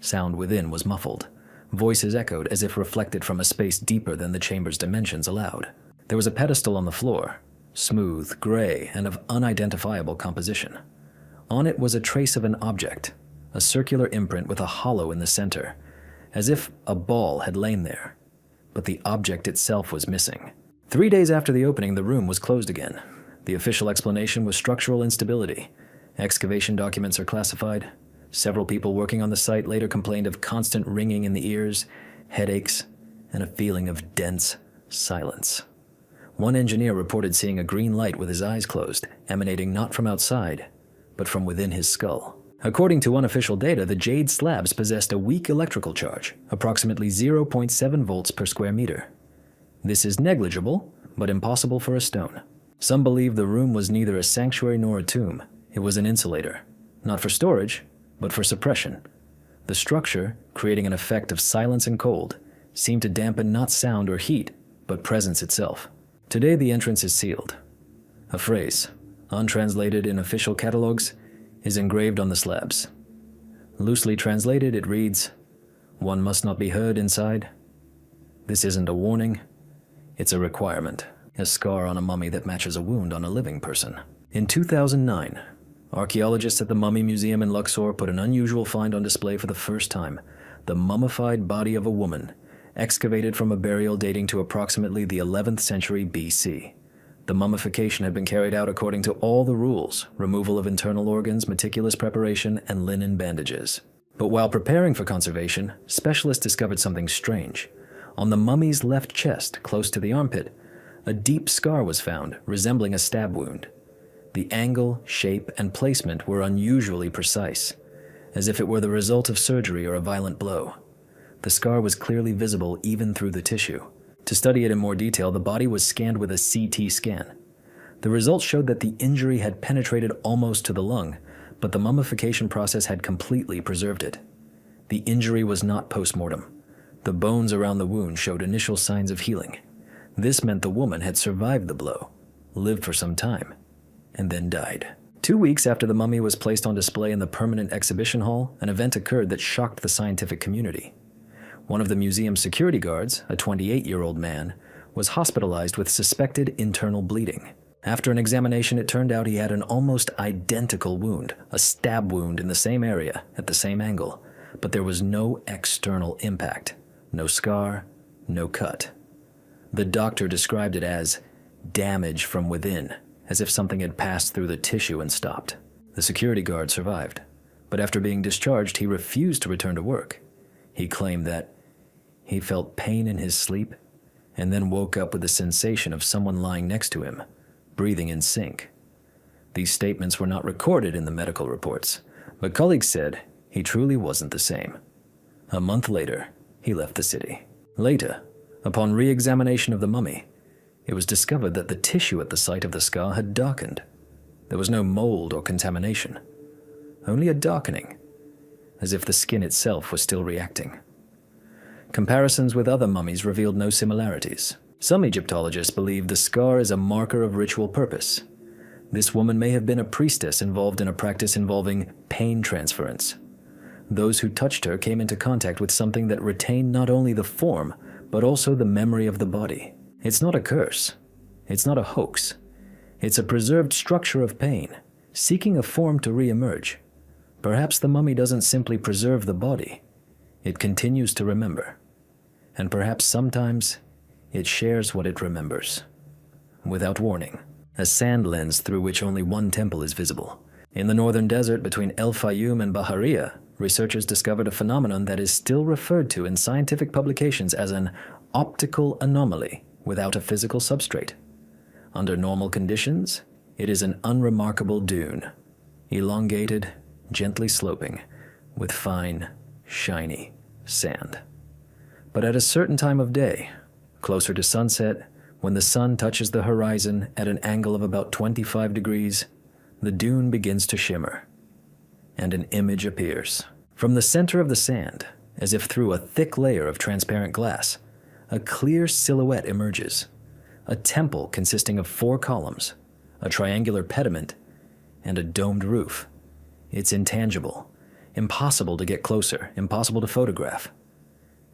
Sound within was muffled. Voices echoed as if reflected from a space deeper than the chamber's dimensions allowed. There was a pedestal on the floor, smooth, gray, and of unidentifiable composition. On it was a trace of an object, a circular imprint with a hollow in the center, as if a ball had lain there. But the object itself was missing. 3 days after the opening, the room was closed again. The official explanation was structural instability. Excavation documents are classified. Several people working on the site later complained of constant ringing in the ears, headaches, and a feeling of dense silence. One engineer reported seeing a green light with his eyes closed, emanating not from outside, but from within his skull. According to unofficial data, the jade slabs possessed a weak electrical charge, approximately 0.7 volts per square meter. This is negligible, but impossible for a stone. Some believe the room was neither a sanctuary nor a tomb. It was an insulator, not for storage, but for suppression. The structure, creating an effect of silence and cold, seemed to dampen not sound or heat, but presence itself. Today the entrance is sealed. A phrase, untranslated in official catalogs, is engraved on the slabs. Loosely translated, it reads, "One must not be heard inside." This isn't a warning, it's a requirement, a scar on a mummy that matches a wound on a living person. In 2009, archaeologists at the Mummy Museum in Luxor put an unusual find on display for the first time: the mummified body of a woman, excavated from a burial dating to approximately the 11th century BC. The mummification had been carried out according to all the rules: removal of internal organs, meticulous preparation, and linen bandages. But while preparing for conservation, specialists discovered something strange. On the mummy's left chest, close to the armpit, a deep scar was found, resembling a stab wound. The angle, shape, and placement were unusually precise, as if it were the result of surgery or a violent blow. The scar was clearly visible even through the tissue. To study it in more detail, the body was scanned with a CT scan. The results showed that the injury had penetrated almost to the lung, but the mummification process had completely preserved it. The injury was not post-mortem. The bones around the wound showed initial signs of healing. This meant the woman had survived the blow, lived for some time, and then died. 2 weeks after the mummy was placed on display in the permanent exhibition hall, an event occurred that shocked the scientific community. One of the museum's security guards, a 28-year-old man, was hospitalized with suspected internal bleeding. After an examination, it turned out he had an almost identical wound, a stab wound in the same area, at the same angle, but there was no external impact, no scar, no cut. The doctor described it as damage from within, as if something had passed through the tissue and stopped. The security guard survived, but after being discharged, he refused to return to work. He claimed that he felt pain in his sleep and then woke up with the sensation of someone lying next to him, breathing in sync. These statements were not recorded in the medical reports, but colleagues said he truly wasn't the same. A month later, he left the city. Later, upon re-examination of the mummy, it was discovered that the tissue at the site of the scar had darkened. There was no mold or contamination, only a darkening, as if the skin itself was still reacting. Comparisons with other mummies revealed no similarities. Some Egyptologists believe the scar is a marker of ritual purpose. This woman may have been a priestess involved in a practice involving pain transference. Those who touched her came into contact with something that retained not only the form, but also the memory of the body. It's not a curse. It's not a hoax. It's a preserved structure of pain, seeking a form to re-emerge. Perhaps the mummy doesn't simply preserve the body. It continues to remember. And perhaps sometimes it shares what it remembers. Without warning, a sand lens through which only one temple is visible. In the northern desert between El Fayum and Bahariya, researchers discovered a phenomenon that is still referred to in scientific publications as an optical anomaly without a physical substrate. Under normal conditions, it is an unremarkable dune, elongated, gently sloping, with fine, shiny sand. But at a certain time of day, closer to sunset, when the sun touches the horizon at an angle of about 25 degrees, the dune begins to shimmer, and an image appears. From the center of the sand, as if through a thick layer of transparent glass, a clear silhouette emerges. A temple consisting of 4 columns, a triangular pediment, and a domed roof. It's intangible, impossible to get closer, impossible to photograph.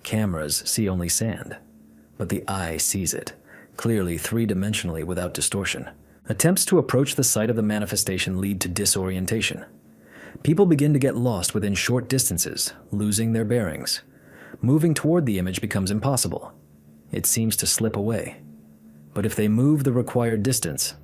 Cameras see only sand, but the eye sees it, clearly 3-dimensionally without distortion. Attempts to approach the site of the manifestation lead to disorientation. People begin to get lost within short distances, losing their bearings. Moving toward the image becomes impossible. It seems to slip away. But if they move the required distance,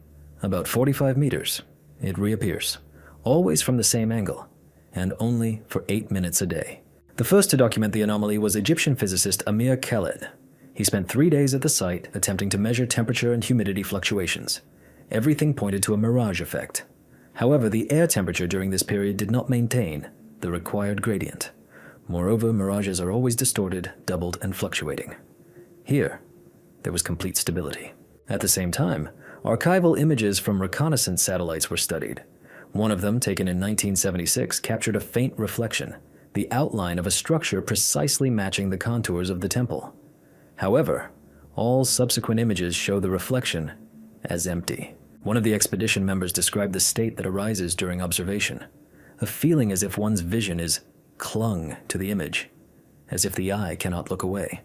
about 45 meters, it reappears, always from the same angle, and only for 8 minutes a day. The first to document the anomaly was Egyptian physicist Amir Khaled. He spent 3 days at the site attempting to measure temperature and humidity fluctuations. Everything pointed to a mirage effect. However, the air temperature during this period did not maintain the required gradient. Moreover, mirages are always distorted, doubled, and fluctuating. Here, there was complete stability. At the same time, archival images from reconnaissance satellites were studied. One of them, taken in 1976, captured a faint reflection, the outline of a structure precisely matching the contours of the temple. However, all subsequent images show the reflection as empty. One of the expedition members described the state that arises during observation, a feeling as if one's vision is clung to the image, as if the eye cannot look away.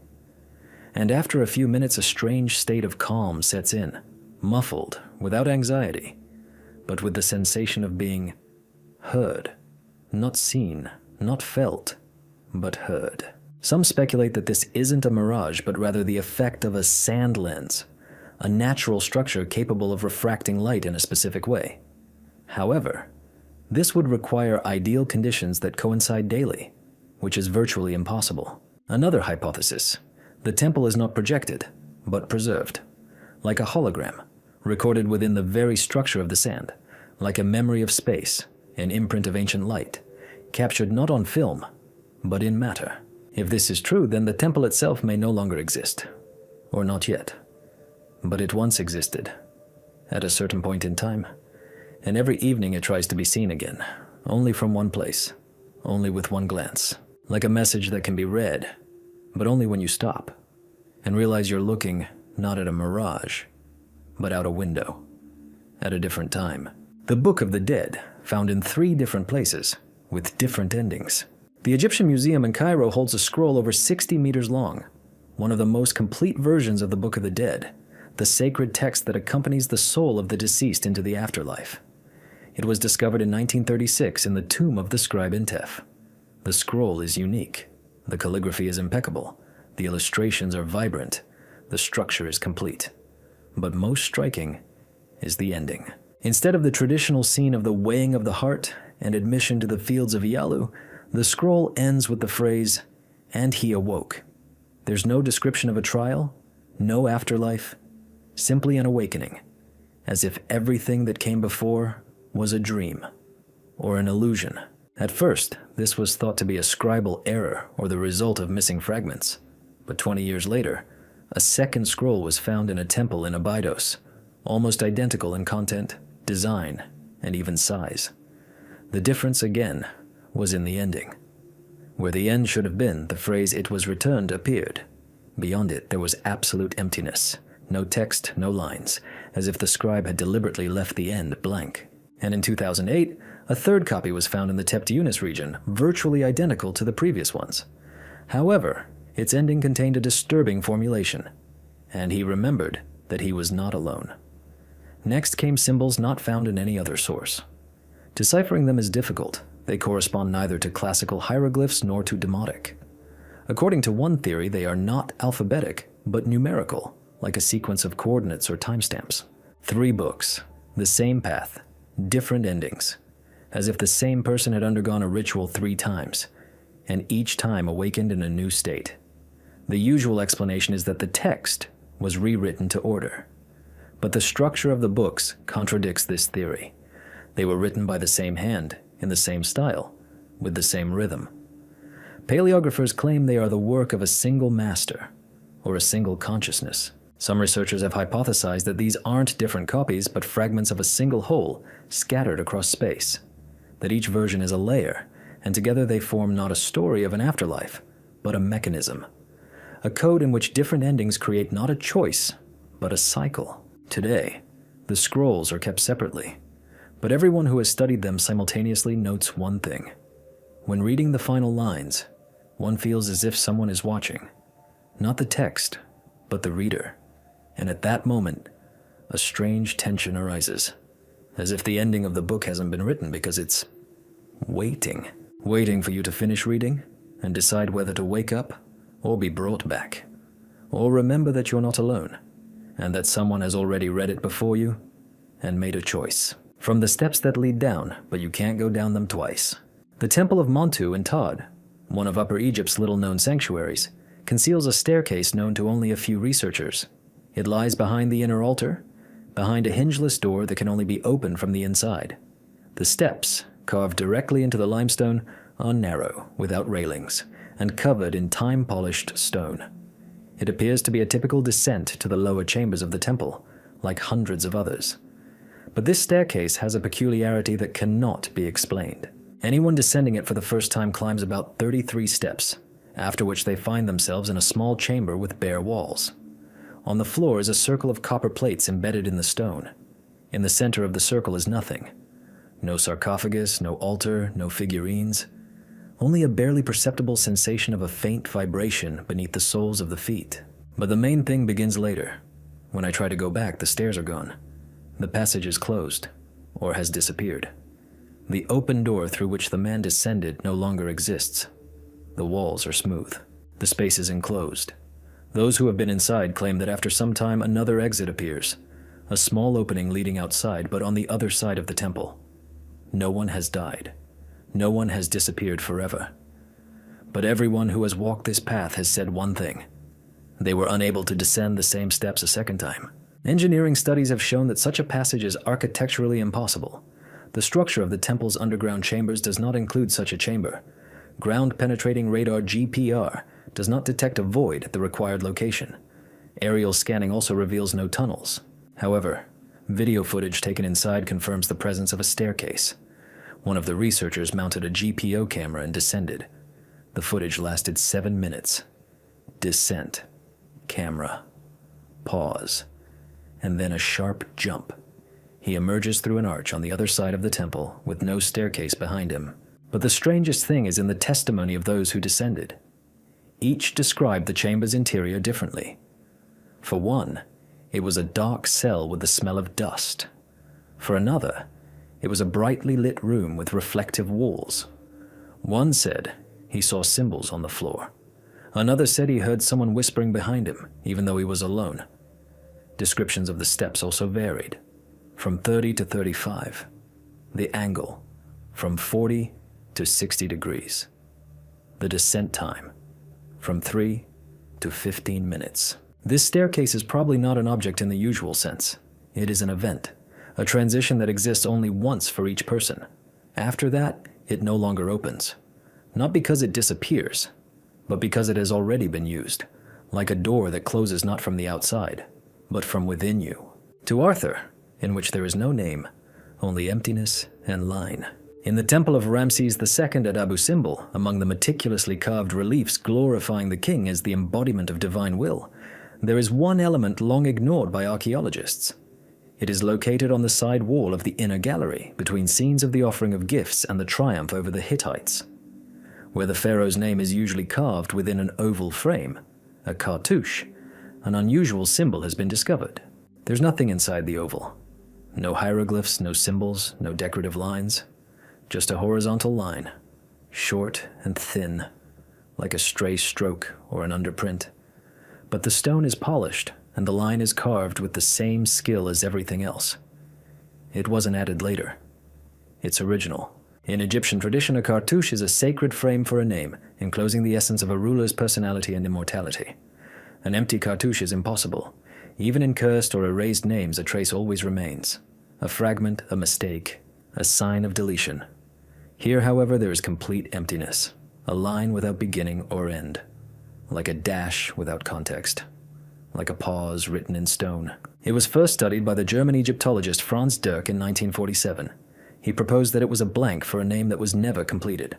And after a few minutes, a strange state of calm sets in, muffled, without anxiety, but with the sensation of being heard, not seen, not felt, but heard. Some speculate that this isn't a mirage, but rather the effect of a sand lens, a natural structure capable of refracting light in a specific way. However, this would require ideal conditions that coincide daily, which is virtually impossible. Another hypothesis: the temple is not projected, but preserved, like a hologram, recorded within the very structure of the sand, like a memory of space, an imprint of ancient light, captured not on film, but in matter. If this is true, then the temple itself may no longer exist, or not yet. But it once existed, at a certain point in time, and every evening it tries to be seen again, only from one place, only with one glance, like a message that can be read, but only when you stop and realize you're looking not at a mirage, but out a window, at a different time. The Book of the Dead, found in 3 different places, with different endings. The Egyptian Museum in Cairo holds a scroll over 60 meters long, one of the most complete versions of the Book of the Dead, the sacred text that accompanies the soul of the deceased into the afterlife. It was discovered in 1936 in the tomb of the scribe Intef. The scroll is unique. The calligraphy is impeccable. The illustrations are vibrant. The structure is complete. But most striking is the ending. Instead of the traditional scene of the weighing of the heart and admission to the fields of Yalu, the scroll ends with the phrase, "And he awoke." There's no description of a trial, no afterlife, simply an awakening, as if everything that came before was a dream or an illusion. At first, this was thought to be a scribal error or the result of missing fragments. But 20 years later, a second scroll was found in a temple in Abydos, almost identical in content, design, and even size. The difference, again, was in the ending. Where the end should have been, the phrase "it was returned" appeared. Beyond it, there was absolute emptiness. No text, no lines, as if the scribe had deliberately left the end blank. And in 2008, a third copy was found in the Tept Yunus region, virtually identical to the previous ones. However, its ending contained a disturbing formulation, and he remembered that he was not alone. Next came symbols not found in any other source. Deciphering them is difficult. They correspond neither to classical hieroglyphs nor to demotic. According to one theory, they are not alphabetic, but numerical, like a sequence of coordinates or timestamps. 3 books, the same path, different endings, as if the same person had undergone a ritual 3 times, and each time awakened in a new state. The usual explanation is that the text was rewritten to order. But the structure of the books contradicts this theory. They were written by the same hand, in the same style, with the same rhythm. Paleographers claim they are the work of a single master, or a single consciousness. Some researchers have hypothesized that these aren't different copies, but fragments of a single whole scattered across space. That each version is a layer, and together they form not a story of an afterlife, but a mechanism. A code in which different endings create not a choice, but a cycle. Today, the scrolls are kept separately, but everyone who has studied them simultaneously notes one thing. When reading the final lines, one feels as if someone is watching, not the text, but the reader. And at that moment, a strange tension arises, as if the ending of the book hasn't been written because it's waiting for you to finish reading and decide whether to wake up or be brought back, or remember that you're not alone, and that someone has already read it before you and made a choice. From the steps that lead down, but you can't go down them twice. The Temple of Montu in Todd, one of Upper Egypt's little-known sanctuaries, conceals a staircase known to only a few researchers. It lies behind the inner altar, behind a hingeless door that can only be opened from the inside. The steps, carved directly into the limestone, are narrow, without railings, and covered in time-polished stone. It appears to be a typical descent to the lower chambers of the temple, like hundreds of others. But this staircase has a peculiarity that cannot be explained. Anyone descending it for the first time climbs about 33 steps, after which they find themselves in a small chamber with bare walls. On the floor is a circle of copper plates embedded in the stone. In the center of the circle is nothing. No sarcophagus, no altar, no figurines. Only a barely perceptible sensation of a faint vibration beneath the soles of the feet. But the main thing begins later. When I try to go back, the stairs are gone. The passage is closed, or has disappeared. The open door through which the man descended no longer exists. The walls are smooth. The space is enclosed. Those who have been inside claim that after some time another exit appears, a small opening leading outside, but on the other side of the temple. No one has died. No one has disappeared forever. But everyone who has walked this path has said one thing. They were unable to descend the same steps a second time. Engineering studies have shown that such a passage is architecturally impossible. The structure of the temple's underground chambers does not include such a chamber. Ground-penetrating radar GPR does not detect a void at the required location. Aerial scanning also reveals no tunnels. However, video footage taken inside confirms the presence of a staircase. One of the researchers mounted a GPO camera and descended. The footage lasted 7 minutes. Descent. Camera. pause, and then a sharp jump. He emerges through an arch on the other side of the temple with no staircase behind him. But the strangest thing is in the testimony of those who descended. Each described the chamber's interior differently. For one, it was a dark cell with the smell of dust. For another, it was a brightly lit room with reflective walls. One said he saw symbols on the floor. Another said he heard someone whispering behind him, even though he was alone. Descriptions of the steps also varied, from 30 to 35. The angle, from 40 to 60 degrees. The descent time, from 3 to 15 minutes. This staircase is probably not an object in the usual sense. It is an event, a transition that exists only once for each person. After that, it no longer opens. Not because it disappears, but because it has already been used, like a door that closes not from the outside, but from within you. To Arthur, in which there is no name, only emptiness and line. In the temple of Ramses II at Abu Simbel, among the meticulously carved reliefs glorifying the king as the embodiment of divine will, there is one element long ignored by archaeologists. It is located on the side wall of the inner gallery, between scenes of the offering of gifts and the triumph over the Hittites. Where the pharaoh's name is usually carved within an oval frame, a cartouche, an unusual symbol has been discovered. There's nothing inside the oval. No hieroglyphs, no symbols, no decorative lines. Just a horizontal line, short and thin, like a stray stroke or an underprint. But the stone is polished, and the line is carved with the same skill as everything else. It wasn't added later. It's original. In Egyptian tradition, a cartouche is a sacred frame for a name, enclosing the essence of a ruler's personality and immortality. An empty cartouche is impossible. Even in cursed or erased names, a trace always remains. A fragment, a mistake, a sign of deletion. Here, however, there is complete emptiness, a line without beginning or end, like a dash without context, like a pause written in stone. It was first studied by the German Egyptologist Franz Dirk in 1947. He proposed that it was a blank for a name that was never completed.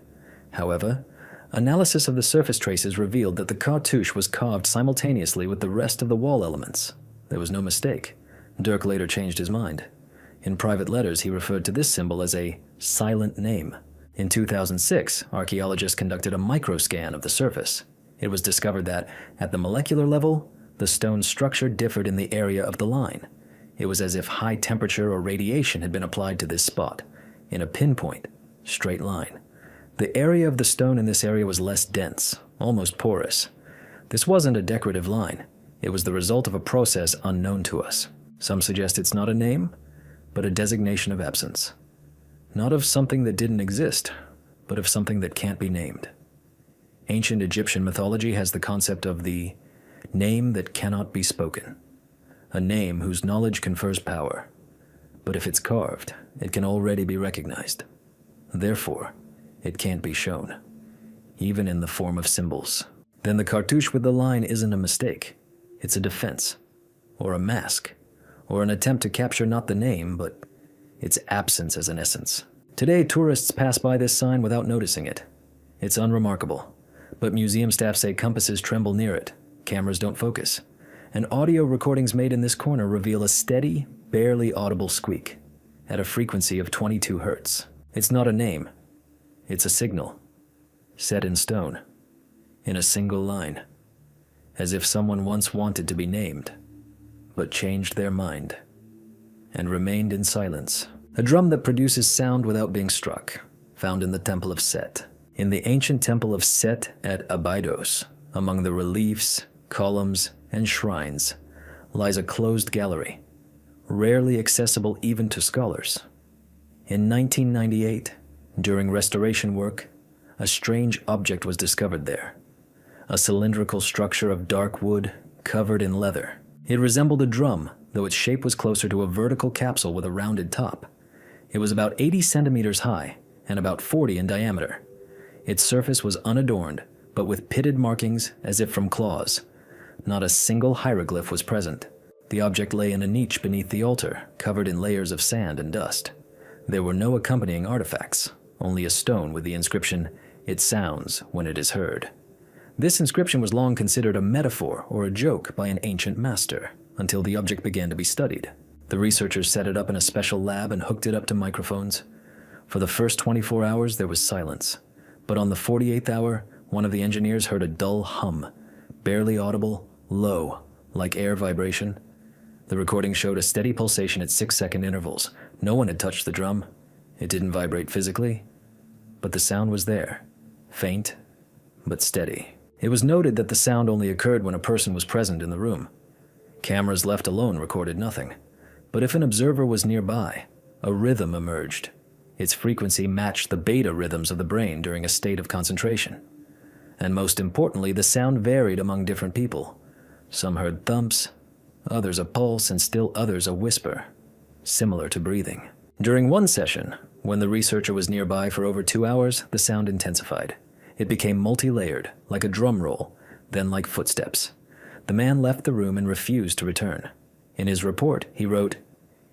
However, analysis of the surface traces revealed that the cartouche was carved simultaneously with the rest of the wall elements. There was no mistake. Dirk later changed his mind. In private letters, he referred to this symbol as a silent name. In 2006, archaeologists conducted a microscan of the surface. It was discovered that, at the molecular level, the stone's structure differed in the area of the line. It was as if high temperature or radiation had been applied to this spot, in a pinpoint, straight line. The area of the stone in this area was less dense, almost porous. This wasn't a decorative line. It was the result of a process unknown to us. Some suggest it's not a name, but a designation of absence. Not of something that didn't exist, but of something that can't be named. Ancient Egyptian mythology has the concept of the name that cannot be spoken, a name whose knowledge confers power. But if it's carved, it can already be recognized. Therefore, it can't be shown, even in the form of symbols. Then the cartouche with the line isn't a mistake. It's a defense, or a mask, or an attempt to capture not the name, but its absence as an essence. Today, tourists pass by this sign without noticing it. It's unremarkable, but museum staff say compasses tremble near it, cameras don't focus, and audio recordings made in this corner reveal a steady, barely audible squeak at a frequency of 22 hertz. It's not a name. It's a signal, set in stone, in a single line, as if someone once wanted to be named, but changed their mind and remained in silence. A drum that produces sound without being struck, found in the Temple of Set. In the ancient Temple of Set at Abydos, among the reliefs, columns, and shrines, lies a closed gallery, rarely accessible even to scholars. In 1998, during restoration work, a strange object was discovered there. A cylindrical structure of dark wood covered in leather. It resembled a drum, though its shape was closer to a vertical capsule with a rounded top. It was about 80 centimeters high and about 40 in diameter. Its surface was unadorned, but with pitted markings as if from claws. Not a single hieroglyph was present. The object lay in a niche beneath the altar, covered in layers of sand and dust. There were no accompanying artifacts, only a stone with the inscription, "It sounds when it is heard." This inscription was long considered a metaphor or a joke by an ancient master, until the object began to be studied. The researchers set it up in a special lab and hooked it up to microphones. For the first 24 hours, there was silence. But on the 48th hour, one of the engineers heard a dull hum, barely audible, low, like air vibration. The recording showed a steady pulsation at 6-second intervals. No one had touched the drum. It didn't vibrate physically, but the sound was there, faint, but steady. It was noted that the sound only occurred when a person was present in the room. Cameras left alone recorded nothing. But if an observer was nearby, a rhythm emerged. Its frequency matched the beta rhythms of the brain during a state of concentration. And most importantly, the sound varied among different people. Some heard thumps, others a pulse, and still others a whisper, similar to breathing. During one session, when the researcher was nearby for over 2 hours, the sound intensified. It became multi-layered, like a drum roll, then like footsteps. The man left the room and refused to return. In his report, he wrote,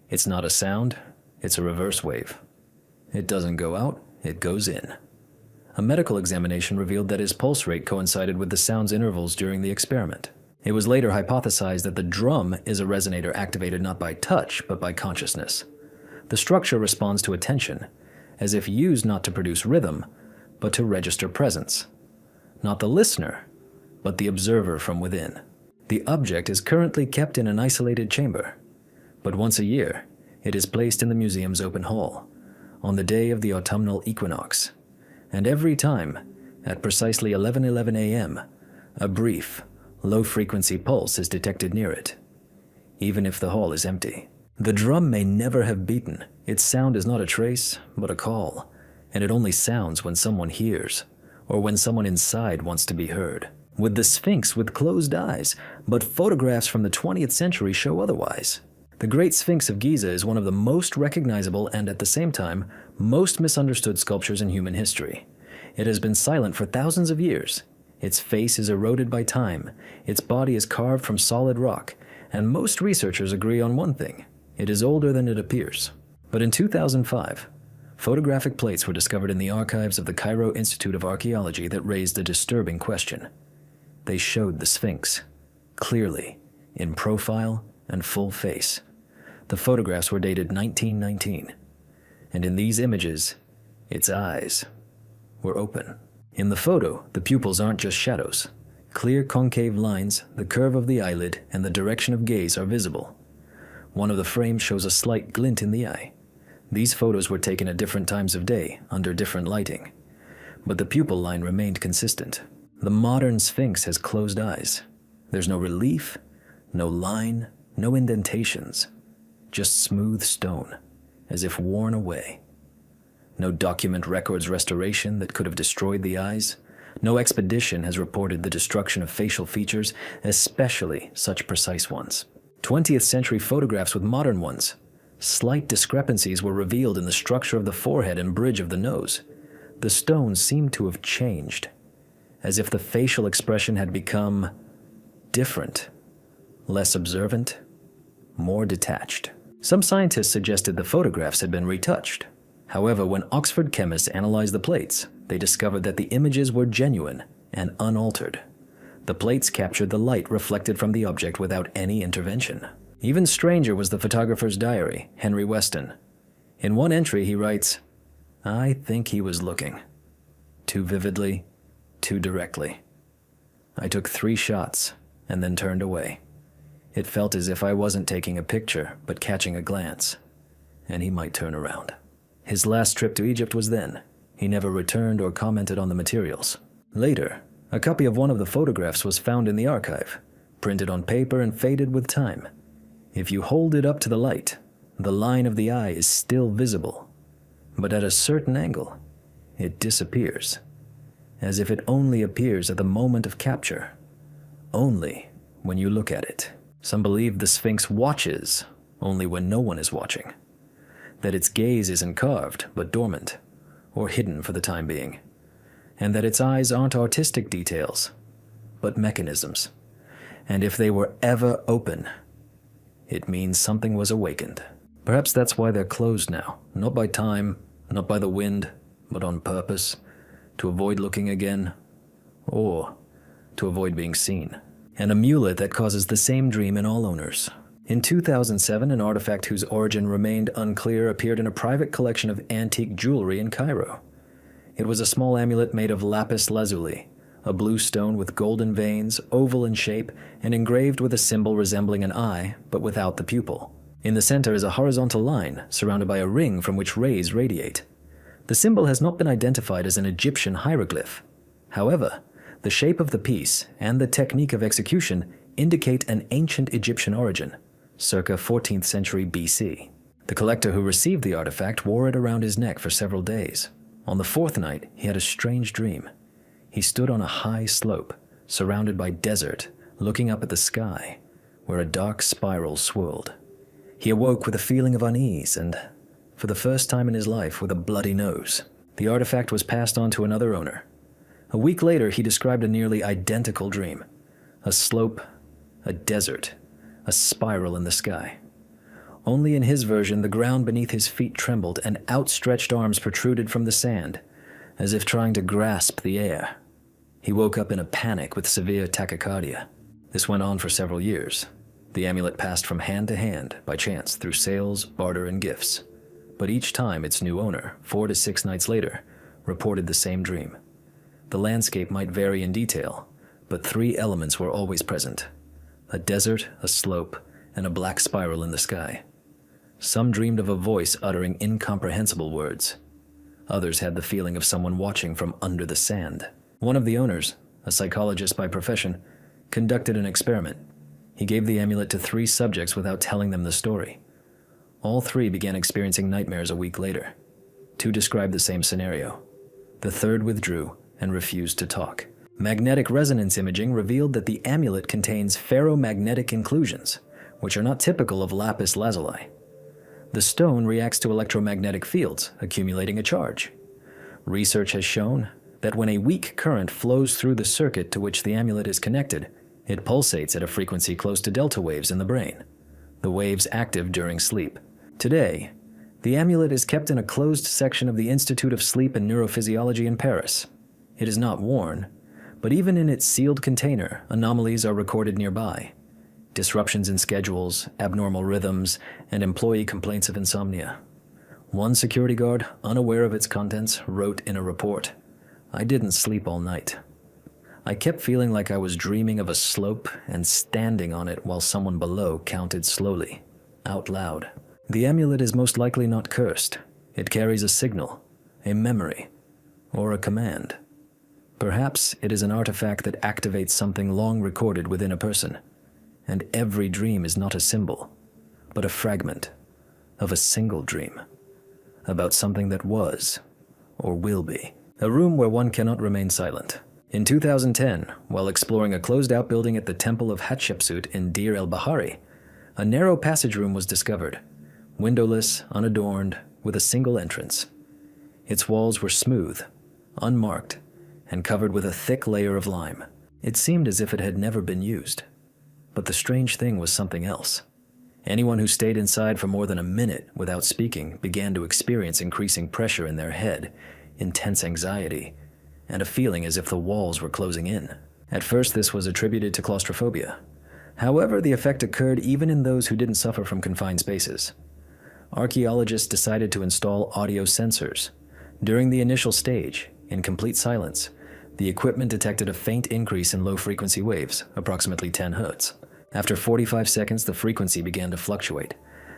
"It's not a sound, it's a reverse wave. It doesn't go out, it goes in." A medical examination revealed that his pulse rate coincided with the sound's intervals during the experiment. It was later hypothesized that the drum is a resonator activated not by touch, but by consciousness. The structure responds to attention, as if used not to produce rhythm, but to register presence. Not the listener, but the observer from within. The object is currently kept in an isolated chamber, but once a year, it is placed in the museum's open hall, on the day of the autumnal equinox. And every time, at precisely 11:11 a.m., a brief, low-frequency pulse is detected near it, even if the hall is empty. The drum may never have beaten. Its sound is not a trace, but a call, and it only sounds when someone hears, or when someone inside wants to be heard. With the Sphinx with closed eyes, but photographs from the 20th century show otherwise. The Great Sphinx of Giza is one of the most recognizable and, at the same time, most misunderstood sculptures in human history. It has been silent for thousands of years. Its face is eroded by time, its body is carved from solid rock, and most researchers agree on one thing: it is older than it appears. But in 2005, photographic plates were discovered in the archives of the Cairo Institute of Archaeology that raised a disturbing question. They showed the Sphinx, clearly, in profile and full face. The photographs were dated 1919, and in these images, its eyes were open. In the photo, the pupils aren't just shadows. Clear concave lines, the curve of the eyelid, and the direction of gaze are visible. One of the frames shows a slight glint in the eye. These photos were taken at different times of day, under different lighting, but the pupil line remained consistent. The modern Sphinx has closed eyes. There's no relief, no line, no indentations, just smooth stone, as if worn away. No document records restoration that could have destroyed the eyes. No expedition has reported the destruction of facial features, especially such precise ones. 20th century photographs with modern ones. Slight discrepancies were revealed in the structure of the forehead and bridge of the nose. The stones seemed to have changed, as if the facial expression had become different, less observant, more detached. Some scientists suggested the photographs had been retouched. However, when Oxford chemists analyzed the plates, they discovered that the images were genuine and unaltered. The plates captured the light reflected from the object without any intervention. Even stranger was the photographer's diary, Henry Weston. In one entry he writes, "I think he was looking. Too vividly, too directly. I took 3 shots and then turned away. It felt as if I wasn't taking a picture, but catching a glance, and he might turn around." His last trip to Egypt was then. He never returned or commented on the materials. Later, a copy of one of the photographs was found in the archive, printed on paper and faded with time. If you hold it up to the light, the line of the eye is still visible, but at a certain angle, it disappears, as if it only appears at the moment of capture, only when you look at it. Some believe the Sphinx watches only when no one is watching, that its gaze isn't carved but dormant, or hidden for the time being, and that its eyes aren't artistic details, but mechanisms. And if they were ever open, it means something was awakened. Perhaps that's why they're closed now, not by time, not by the wind, but on purpose, to avoid looking again, or to avoid being seen. an amulet that causes the same dream in all owners. In 2007, an artifact whose origin remained unclear appeared in a private collection of antique jewelry in Cairo. It was a small amulet made of lapis lazuli, a blue stone with golden veins, oval in shape, and engraved with a symbol resembling an eye, but without the pupil. In the center is a horizontal line, surrounded by a ring from which rays radiate. The symbol has not been identified as an Egyptian hieroglyph. However, the shape of the piece and the technique of execution indicate an ancient Egyptian origin, circa 14th century BC. The collector who received the artifact wore it around his neck for several days. On the fourth night, he had a strange dream. He stood on a high slope, surrounded by desert, looking up at the sky, where a dark spiral swirled. He awoke with a feeling of unease and, for the first time in his life, with a bloody nose. The artifact was passed on to another owner. A week later, he described a nearly identical dream. A slope, a desert, a spiral in the sky. Only in his version, the ground beneath his feet trembled and outstretched arms protruded from the sand, as if trying to grasp the air. He woke up in a panic with severe tachycardia. This went on for several years. The amulet passed from hand to hand, by chance, through sales, barter, and gifts. But each time its new owner, 4 to 6 nights later, reported the same dream. The landscape might vary in detail, but 3 elements were always present: a desert, a slope, and a black spiral in the sky. Some dreamed of a voice uttering incomprehensible words. Others had the feeling of someone watching from under the sand. One of the owners, a psychologist by profession, conducted an experiment. He gave the amulet to 3 subjects without telling them the story. All 3 began experiencing nightmares a week later. 2 described the same scenario. The third withdrew and refused to talk. Magnetic resonance imaging revealed that the amulet contains ferromagnetic inclusions, which are not typical of lapis lazuli. The stone reacts to electromagnetic fields, accumulating a charge. Research has shown that when a weak current flows through the circuit to which the amulet is connected, it pulsates at a frequency close to delta waves in the brain, the waves active during sleep. Today, the amulet is kept in a closed section of the Institute of Sleep and Neurophysiology in Paris. It is not worn, but even in its sealed container, anomalies are recorded nearby. Disruptions in schedules, abnormal rhythms, and employee complaints of insomnia. One security guard, unaware of its contents, wrote in a report, "I didn't sleep all night. I kept feeling like I was dreaming of a slope and standing on it while someone below counted slowly, out loud." The amulet is most likely not cursed. It carries a signal, a memory, or a command. Perhaps it is an artifact that activates something long recorded within a person. And every dream is not a symbol, but a fragment of a single dream about something that was or will be. A room where one cannot remain silent. In 2010, while exploring a closed-out building at the Temple of Hatshepsut in Deir el-Bahari, a narrow passage room was discovered, windowless, unadorned, with a single entrance. Its walls were smooth, unmarked, and covered with a thick layer of lime. It seemed as if it had never been used. But the strange thing was something else. Anyone who stayed inside for more than a minute without speaking began to experience increasing pressure in their head, intense anxiety, and a feeling as if the walls were closing in. At first, this was attributed to claustrophobia. However, the effect occurred even in those who didn't suffer from confined spaces. Archaeologists decided to install audio sensors. During the initial stage, in complete silence, the equipment detected a faint increase in low-frequency waves, approximately 10 Hz. After 45 seconds, the frequency began to fluctuate.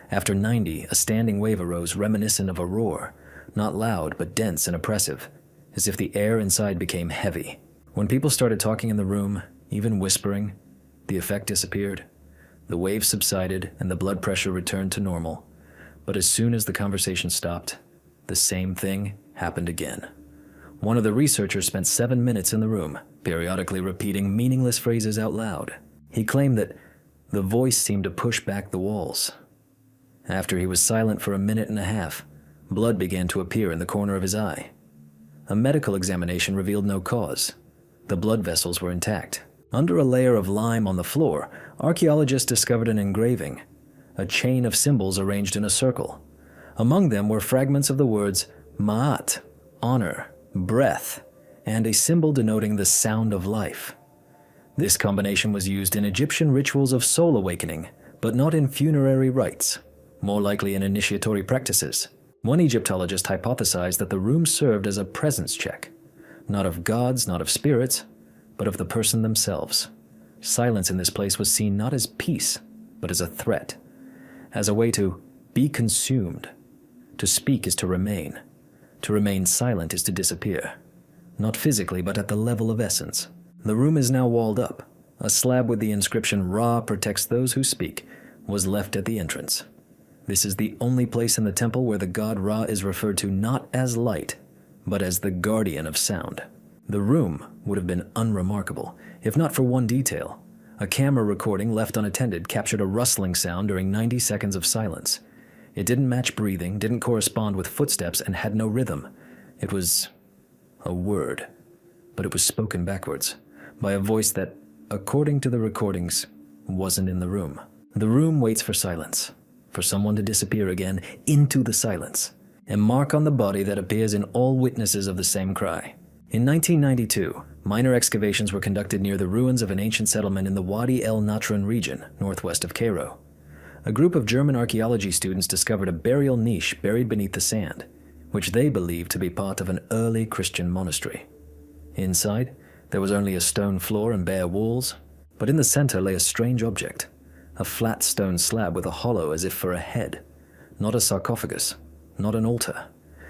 After 90, a standing wave arose reminiscent of a roar, not loud but dense and oppressive, as if the air inside became heavy. When people started talking in the room, even whispering, the effect disappeared. The waves subsided and the blood pressure returned to normal. But as soon as the conversation stopped, the same thing happened again. One of the researchers spent 7 minutes in the room, periodically repeating meaningless phrases out loud. He claimed that the voice seemed to push back the walls. After he was silent for a minute and a half, blood began to appear in the corner of his eye. A medical examination revealed no cause. The blood vessels were intact. Under a layer of lime on the floor, archaeologists discovered an engraving, a chain of symbols arranged in a circle. Among them were fragments of the words Ma'at, honor, breath, and a symbol denoting the sound of life. This combination was used in Egyptian rituals of soul awakening, but not in funerary rites, more likely in initiatory practices. One Egyptologist hypothesized that the room served as a presence check, not of gods, not of spirits, but of the person themselves. Silence in this place was seen not as peace, but as a threat, as a way to be consumed. To speak is to remain. To remain silent is to disappear. Not physically, but at the level of essence. The room is now walled up. A slab with the inscription "Ra protects those who speak" was left at the entrance. This is the only place in the temple where the god Ra is referred to not as light, but as the guardian of sound. The room would have been unremarkable, if not for one detail. A camera recording left unattended captured a rustling sound during 90 seconds of silence. It didn't match breathing, didn't correspond with footsteps, and had no rhythm. It was a word, but it was spoken backwards, by a voice that, according to the recordings, wasn't in the room. The room waits for silence, for someone to disappear again into the silence, a mark on the body that appears in all witnesses of the same cry. In 1992, minor excavations were conducted near the ruins of an ancient settlement in the Wadi El Natron region, northwest of Cairo. A group of German archaeology students discovered a burial niche buried beneath the sand, which they believed to be part of an early Christian monastery. Inside, there was only a stone floor and bare walls, but in the center lay a strange object, a flat stone slab with a hollow as if for a head. Not a sarcophagus, not an altar,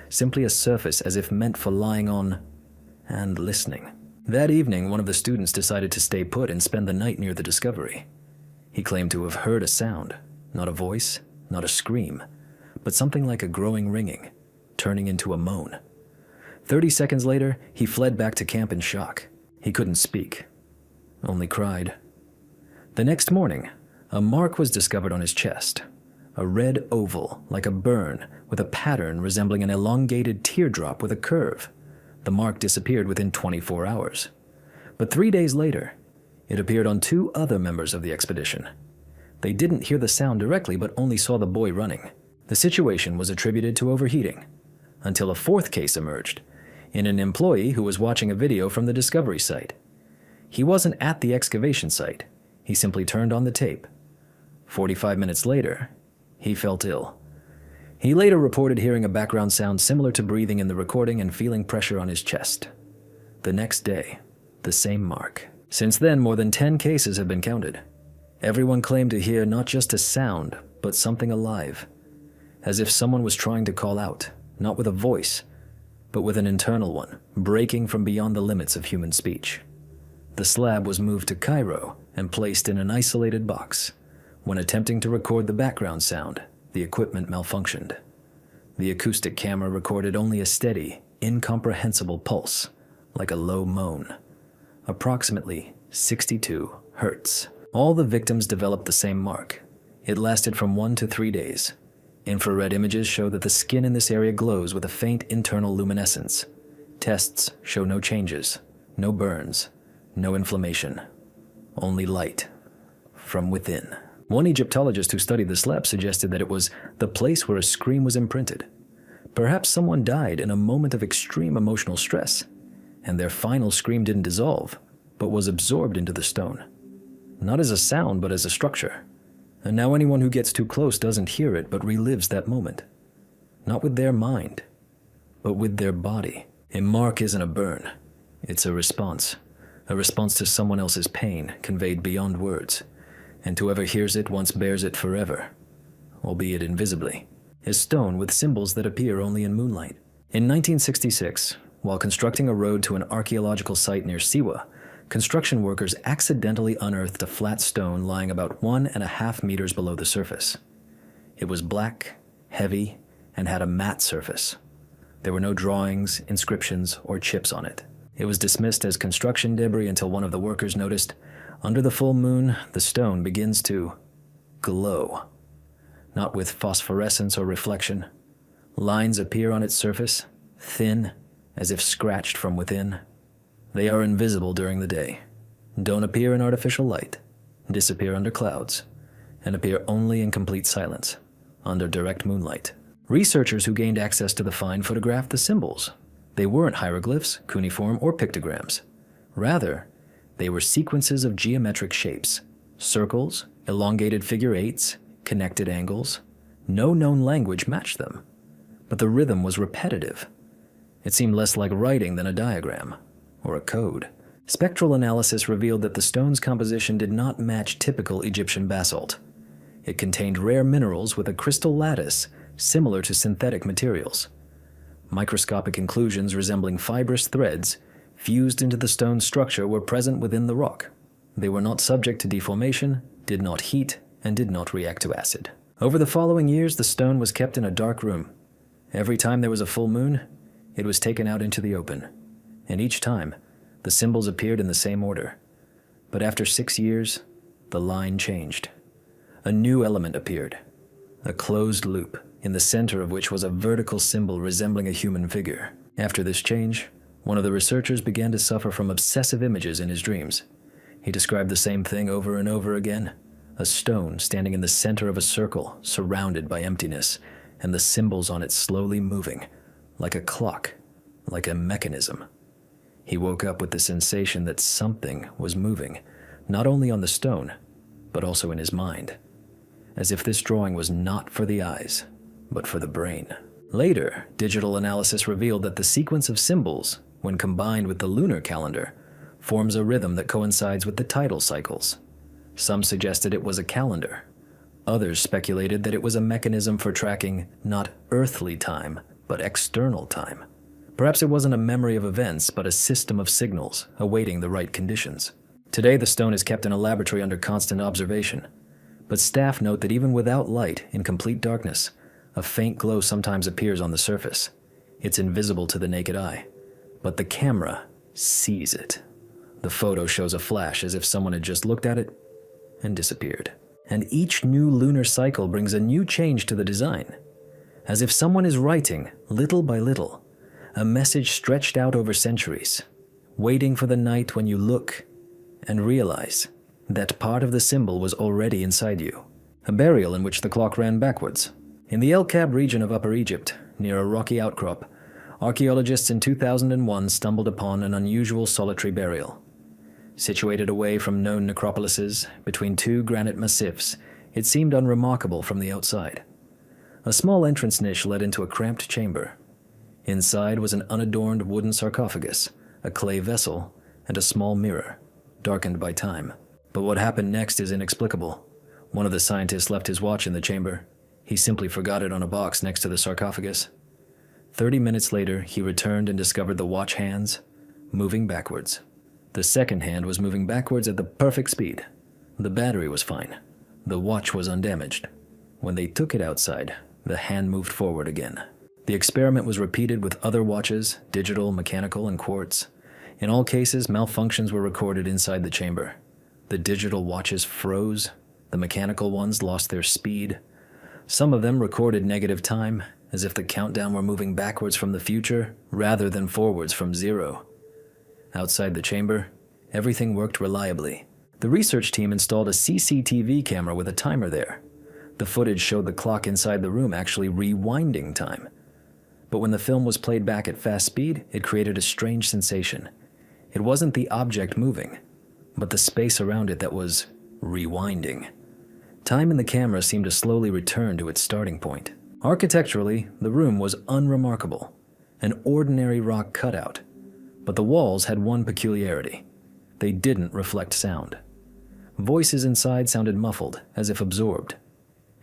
simply a surface as if meant for lying on and listening. That evening, one of the students decided to stay put and spend the night near the discovery. He claimed to have heard a sound, not a voice, not a scream, but something like a growing ringing, turning into a moan. 30 seconds later, he fled back to camp in shock. He couldn't speak, only cried. The next morning, a mark was discovered on his chest, a red oval like a burn with a pattern resembling an elongated teardrop with a curve. The mark disappeared within 24 hours. But 3 days later, it appeared on 2 other members of the expedition. They didn't hear the sound directly, but only saw the boy running. The situation was attributed to overheating, until a 4th case emerged, in an employee who was watching a video from the discovery site. He wasn't at the excavation site. He simply turned on the tape. 45 minutes later, he felt ill. He later reported hearing a background sound similar to breathing in the recording and feeling pressure on his chest. The next day, the same mark. Since then, more than 10 cases have been counted. Everyone claimed to hear not just a sound, but something alive, as if someone was trying to call out, not with a voice, but with an internal one, breaking from beyond the limits of human speech. The slab was moved to Cairo and placed in an isolated box. When attempting to record the background sound, the equipment malfunctioned. The acoustic camera recorded only a steady, incomprehensible pulse, like a low moan, approximately 62 hertz. All the victims developed the same mark. It lasted from 1 to 3 days. Infrared images show that the skin in this area glows with a faint internal luminescence. Tests show no changes, no burns, no inflammation, only light from within. One Egyptologist who studied the slab suggested that it was the place where a scream was imprinted. Perhaps someone died in a moment of extreme emotional stress, and their final scream didn't dissolve, but was absorbed into the stone. Not as a sound, but as a structure. And now anyone who gets too close doesn't hear it, but relives that moment. Not with their mind, but with their body. A mark isn't a burn. It's a response to someone else's pain conveyed beyond words. And whoever hears it once bears it forever, albeit invisibly. A stone with symbols that appear only in moonlight. In 1966, while constructing a road to an archaeological site near Siwa, construction workers accidentally unearthed a flat stone lying about 1.5 meters below the surface. It was black, heavy, and had a matte surface. There were no drawings, inscriptions, or chips on it. It was dismissed as construction debris until one of the workers noticed, under the full moon, the stone begins to glow. Not with phosphorescence or reflection. Lines appear on its surface, thin, as if scratched from within. They are invisible during the day, don't appear in artificial light, disappear under clouds, and appear only in complete silence, under direct moonlight. Researchers who gained access to the find photographed the symbols. They weren't hieroglyphs, cuneiform, or pictograms. Rather, They were sequences of geometric shapes: circles, elongated figure eights, connected angles. No known language matched them, but the rhythm was repetitive. It seemed less like writing than a diagram or a code. Spectral analysis revealed that the stone's composition did not match typical Egyptian basalt. It contained rare minerals with a crystal lattice similar to synthetic materials. Microscopic inclusions resembling fibrous threads fused into the stone's structure were present within the rock. They were not subject to deformation, did not heat, and did not react to acid. Over the following years, the stone was kept in a dark room. Every time there was a full moon, it was taken out into the open. And each time, the symbols appeared in the same order. But after 6 years, the line changed. A new element appeared, a closed loop, in the center of which was a vertical symbol resembling a human figure. After this change, one of the researchers began to suffer from obsessive images in his dreams. He described the same thing over and over again: a stone standing in the center of a circle, surrounded by emptiness, and the symbols on it slowly moving, like a clock, like a mechanism. He woke up with the sensation that something was moving, not only on the stone, but also in his mind, as if this drawing was not for the eyes, but for the brain. Later, digital analysis revealed that the sequence of symbols, when combined with the lunar calendar, forms a rhythm that coincides with the tidal cycles. Some suggested it was a calendar. Others speculated that it was a mechanism for tracking not earthly time, but external time. Perhaps it wasn't a memory of events, but a system of signals awaiting the right conditions. Today, the stone is kept in a laboratory under constant observation. But staff note that even without light, in complete darkness, a faint glow sometimes appears on the surface. It's invisible to the naked eye, but the camera sees it. The photo shows a flash as if someone had just looked at it and disappeared. And each new lunar cycle brings a new change to the design, as if someone is writing, little by little, a message stretched out over centuries, waiting for the night when you look and realize that part of the symbol was already inside you. A burial in which the clock ran backwards. In the El Kab region of Upper Egypt, near a rocky outcrop, archaeologists in 2001 stumbled upon an unusual solitary burial. Situated away from known necropolises, between two granite massifs, it seemed unremarkable from the outside. A small entrance niche led into a cramped chamber. Inside was an unadorned wooden sarcophagus, a clay vessel, and a small mirror, darkened by time. But what happened next is inexplicable. One of the scientists left his watch in the chamber. He simply forgot it on a box next to the sarcophagus. 30 minutes later, he returned and discovered the watch hands moving backwards. The second hand was moving backwards at the perfect speed. The battery was fine. The watch was undamaged. When they took it outside, the hand moved forward again. The experiment was repeated with other watches, digital, mechanical, and quartz. In all cases, malfunctions were recorded inside the chamber. The digital watches froze. The mechanical ones lost their speed. Some of them recorded negative time, as if the countdown were moving backwards from the future rather than forwards from zero. Outside the chamber, everything worked reliably. The research team installed a CCTV camera with a timer there. The footage showed the clock inside the room actually rewinding time. But when the film was played back at fast speed, it created a strange sensation. It wasn't the object moving, but the space around it that was rewinding. Time in the camera seemed to slowly return to its starting point. Architecturally, the room was unremarkable, an ordinary rock cutout. But the walls had one peculiarity. They didn't reflect sound. Voices inside sounded muffled, as if absorbed.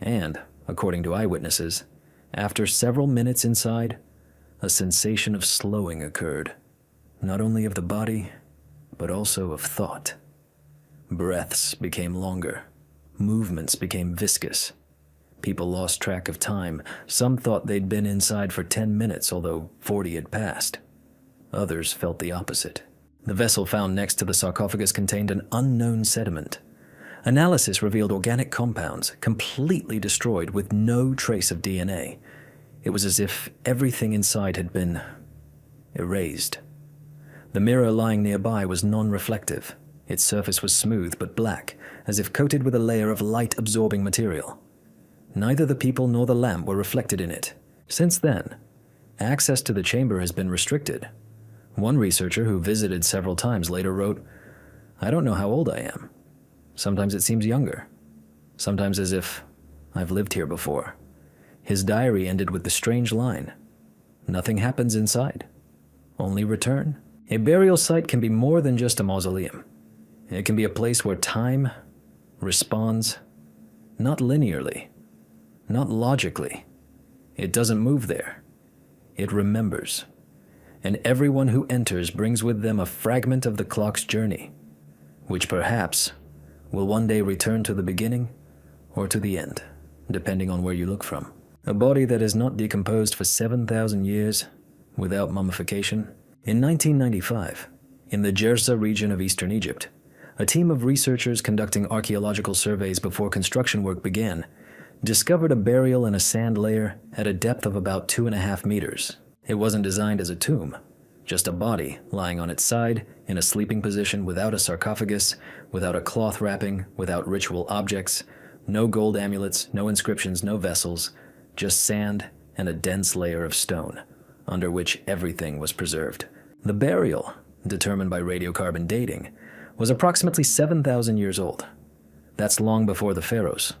And, according to eyewitnesses, after several minutes inside, a sensation of slowing occurred, not only of the body, but also of thought. Breaths became longer. Movements became viscous. People lost track of time. Some thought they'd been inside for 10 minutes, although 40 had passed. Others felt the opposite. The vessel found next to the sarcophagus contained an unknown sediment. Analysis revealed organic compounds, completely destroyed with no trace of DNA. It was as if everything inside had been erased. The mirror lying nearby was non-reflective. Its surface was smooth but black, as if coated with a layer of light-absorbing material. Neither the people nor the lamp were reflected in it. Since then, access to the chamber has been restricted. One researcher who visited several times later wrote, I don't know how old I am. Sometimes it seems younger. Sometimes as if I've lived here before. His diary ended with the strange line, "Nothing happens inside. Only return." A burial site can be more than just a mausoleum. It can be a place where time responds, not linearly, not logically. It doesn't move there. It remembers. And everyone who enters brings with them a fragment of the clock's journey, which perhaps will one day return to the beginning or to the end, depending on where you look from. A body that has not decomposed for 7,000 years without mummification. In 1995, in the Jersa region of eastern Egypt, a team of researchers conducting archaeological surveys before construction work began discovered a burial in a sand layer at a depth of about 2.5 meters. It wasn't designed as a tomb, just a body lying on its side in a sleeping position without a sarcophagus, without a cloth wrapping, without ritual objects, no gold amulets, no inscriptions, no vessels, just sand and a dense layer of stone, under which everything was preserved. The burial, determined by radiocarbon dating, was approximately 7,000 years old. That's long before the pharaohs,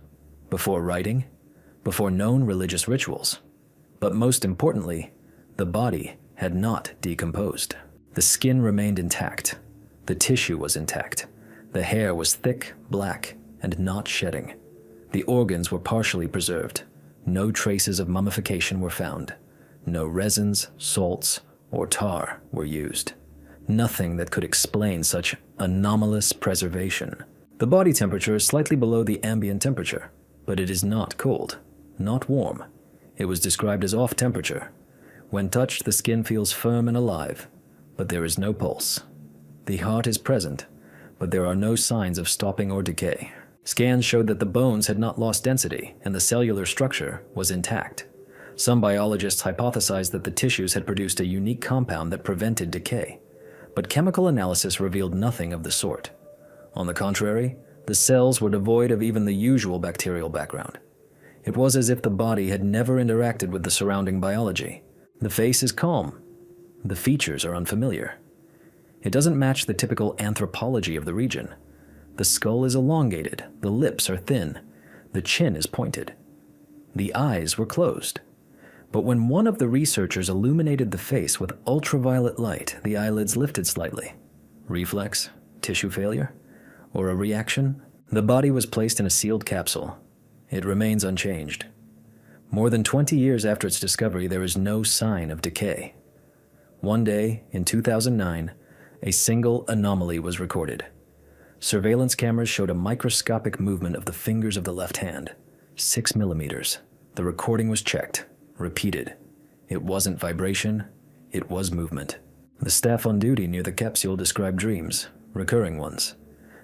before writing, before known religious rituals. But most importantly, the body had not decomposed. The skin remained intact. The tissue was intact. The hair was thick, black, and not shedding. The organs were partially preserved. No traces of mummification were found. No resins, salts, or tar were used. Nothing that could explain such anomalous preservation. The body temperature is slightly below the ambient temperature, but it is not cold, not warm. It was described as off temperature. When touched, the skin feels firm and alive, but there is no pulse. The heart is present, but there are no signs of stopping or decay. Scans showed that the bones had not lost density and the cellular structure was intact. Some biologists hypothesized that the tissues had produced a unique compound that prevented decay, but chemical analysis revealed nothing of the sort. On the contrary, the cells were devoid of even the usual bacterial background. It was as if the body had never interacted with the surrounding biology. The face is calm. The features are unfamiliar. It doesn't match the typical anthropology of the region. The skull is elongated, the lips are thin, the chin is pointed. The eyes were closed. But when one of the researchers illuminated the face with ultraviolet light, the eyelids lifted slightly. Reflex? Tissue failure? Or a reaction? The body was placed in a sealed capsule. It remains unchanged. More than 20 years after its discovery, there is no sign of decay. One day, in 2009, a single anomaly was recorded. Surveillance cameras showed a microscopic movement of the fingers of the left hand, 6 millimeters. The recording was checked, repeated. It wasn't vibration, it was movement. The staff on duty near the capsule described dreams, recurring ones.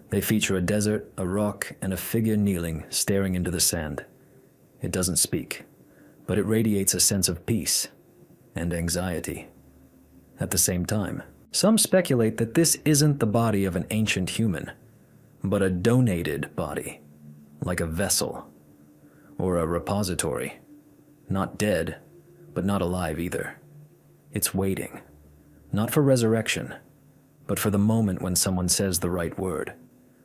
They feature a desert, a rock, and a figure kneeling, staring into the sand. It doesn't speak, but it radiates a sense of peace and anxiety. At the same time, some speculate that this isn't the body of an ancient human, but a donated body, like a vessel or a repository. Not dead, but not alive either. It's waiting, not for resurrection, but for the moment when someone says the right word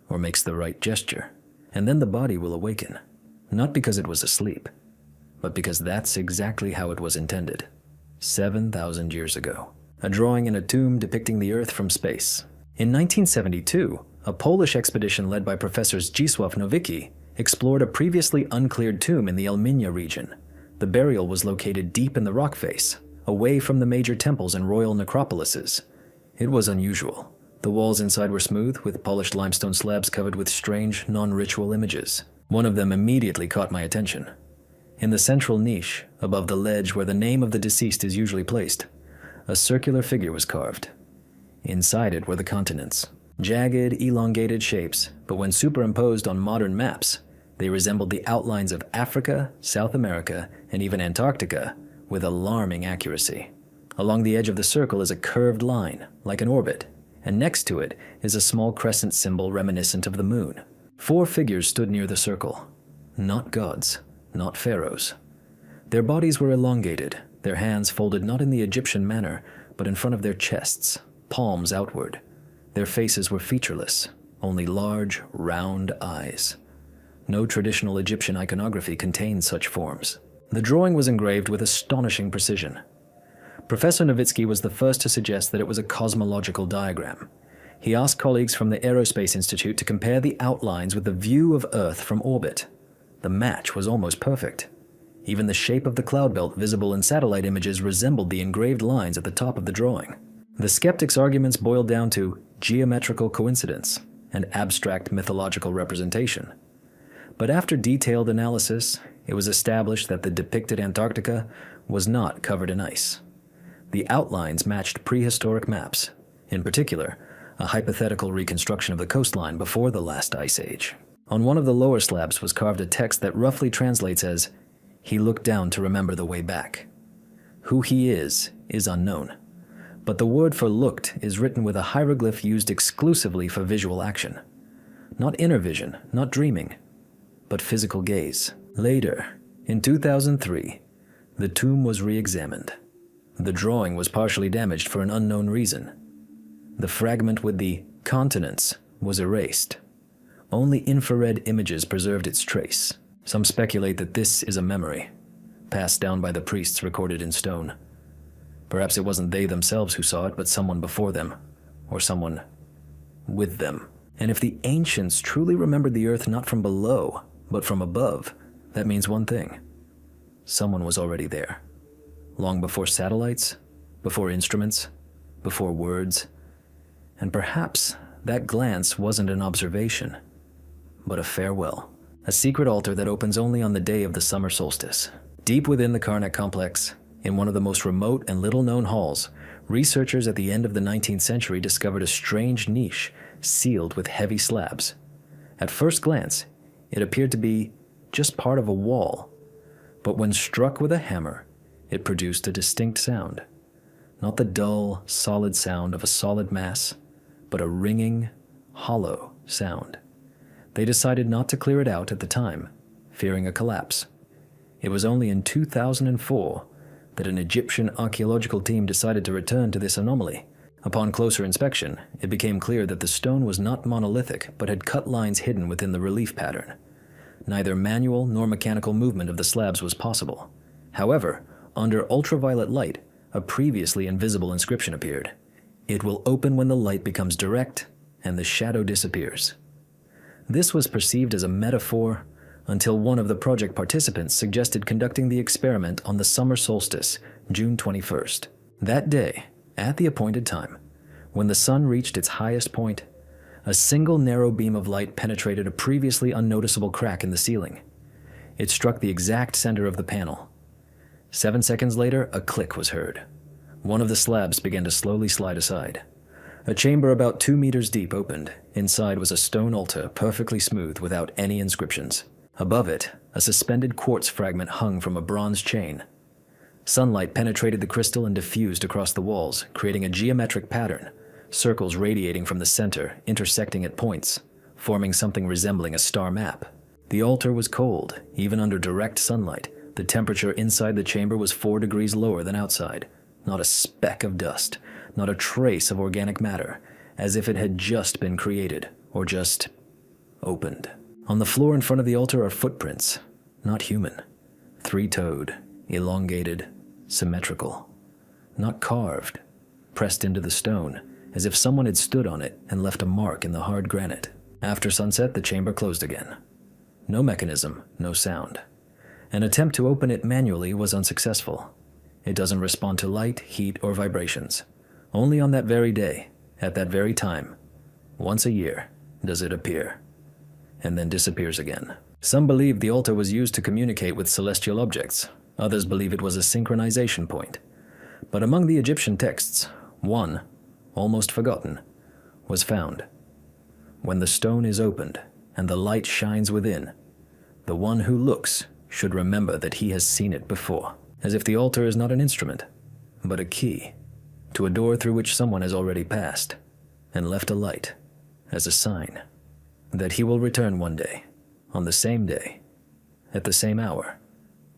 or makes the right gesture, and then the body will awaken, not because it was asleep, but because that's exactly how it was intended, 7,000 years ago. A drawing in a tomb depicting the Earth from space. In 1972, a Polish expedition led by professors Zdzisław Nowicki explored a previously uncleared tomb in the Elminia region. The burial was located deep in the rock face, away from the major temples and royal necropolises. It was unusual. The walls inside were smooth, with polished limestone slabs covered with strange, non-ritual images. One of them immediately caught my attention. In the central niche, above the ledge where the name of the deceased is usually placed, a circular figure was carved. Inside it were the continents. Jagged, elongated shapes, but when superimposed on modern maps, they resembled the outlines of Africa, South America, and even Antarctica with alarming accuracy. Along the edge of the circle is a curved line, like an orbit, and next to it is a small crescent symbol reminiscent of the moon. 4 figures stood near the circle. Not gods, not pharaohs. Their bodies were elongated, their hands folded not in the Egyptian manner, but in front of their chests, palms outward. Their faces were featureless, only large, round eyes. No traditional Egyptian iconography contained such forms. The drawing was engraved with astonishing precision. Professor Nowitzki was the first to suggest that it was a cosmological diagram. He asked colleagues from the Aerospace Institute to compare the outlines with the view of Earth from orbit. The match was almost perfect. Even the shape of the cloud belt visible in satellite images resembled the engraved lines at the top of the drawing. The skeptics' arguments boiled down to geometrical coincidence and abstract mythological representation. But after detailed analysis, it was established that the depicted Antarctica was not covered in ice. The outlines matched prehistoric maps, in particular, a hypothetical reconstruction of the coastline before the last ice age. On one of the lower slabs was carved a text that roughly translates as, "He looked down to remember the way back." Who he is unknown, but the word for looked is written with a hieroglyph used exclusively for visual action. Not inner vision, not dreaming, but physical gaze. Later, in 2003, the tomb was re-examined. The drawing was partially damaged for an unknown reason. The fragment with the continents was erased. Only infrared images preserved its trace. Some speculate that this is a memory, passed down by the priests recorded in stone. Perhaps it wasn't they themselves who saw it, but someone before them, or someone with them. And if the ancients truly remembered the Earth not from below, but from above, that means one thing. Someone was already there. Long before satellites, before instruments, before words. And perhaps that glance wasn't an observation, but a farewell. A secret altar that opens only on the day of the summer solstice. Deep within the Karnak complex, in one of the most remote and little-known halls, researchers at the end of the 19th century discovered a strange niche sealed with heavy slabs. At first glance, it appeared to be just part of a wall, but when struck with a hammer, it produced a distinct sound. Not the dull, solid sound of a solid mass, but a ringing, hollow sound. They decided not to clear it out at the time, fearing a collapse. It was only in 2004 that an Egyptian archaeological team decided to return to this anomaly. Upon closer inspection, it became clear that the stone was not monolithic, but had cut lines hidden within the relief pattern. Neither manual nor mechanical movement of the slabs was possible. However, under ultraviolet light, a previously invisible inscription appeared. "It will open when the light becomes direct and the shadow disappears." This was perceived as a metaphor until one of the project participants suggested conducting the experiment on the summer solstice, June 21st. That day, at the appointed time, when the sun reached its highest point, a single narrow beam of light penetrated a previously unnoticeable crack in the ceiling. It struck the exact center of the panel. 7 seconds later, a click was heard. One of the slabs began to slowly slide aside. A chamber about 2 meters deep opened. Inside was a stone altar, perfectly smooth, without any inscriptions. Above it, a suspended quartz fragment hung from a bronze chain. Sunlight penetrated the crystal and diffused across the walls, creating a geometric pattern, circles radiating from the center, intersecting at points, forming something resembling a star map. The altar was cold, even under direct sunlight. The temperature inside the chamber was 4 degrees lower than outside. Not a speck of dust, not a trace of organic matter, as if it had just been created, or just opened. On the floor in front of the altar are footprints, not human. 3-toed, elongated, symmetrical. Not carved, pressed into the stone, as if someone had stood on it and left a mark in the hard granite. After sunset, the chamber closed again. No mechanism, no sound. An attempt to open it manually was unsuccessful. It doesn't respond to light, heat, or vibrations. Only on that very day, at that very time, once a year, does it appear, and then disappears again. Some believe the altar was used to communicate with celestial objects. Others believe it was a synchronization point. But among the Egyptian texts, one, almost forgotten, was found. When the stone is opened and the light shines within, the one who looks should remember that he has seen it before. As if the altar is not an instrument, but a key to a door through which someone has already passed and left a light as a sign that he will return one day, on the same day, at the same hour,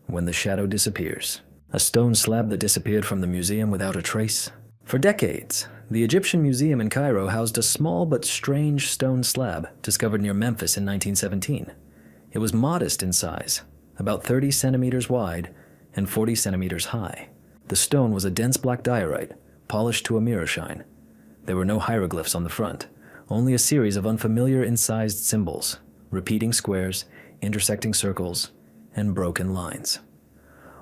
when the shadow disappears. A stone slab that disappeared from the museum without a trace. For decades, The Egyptian Museum in Cairo housed a small but strange stone slab discovered near Memphis in 1917. It was modest in size, about 30 centimeters wide and 40 centimeters high. The stone was a dense black diorite, polished to a mirror shine. There were no hieroglyphs on the front, only a series of unfamiliar incised symbols, repeating squares, intersecting circles, and broken lines.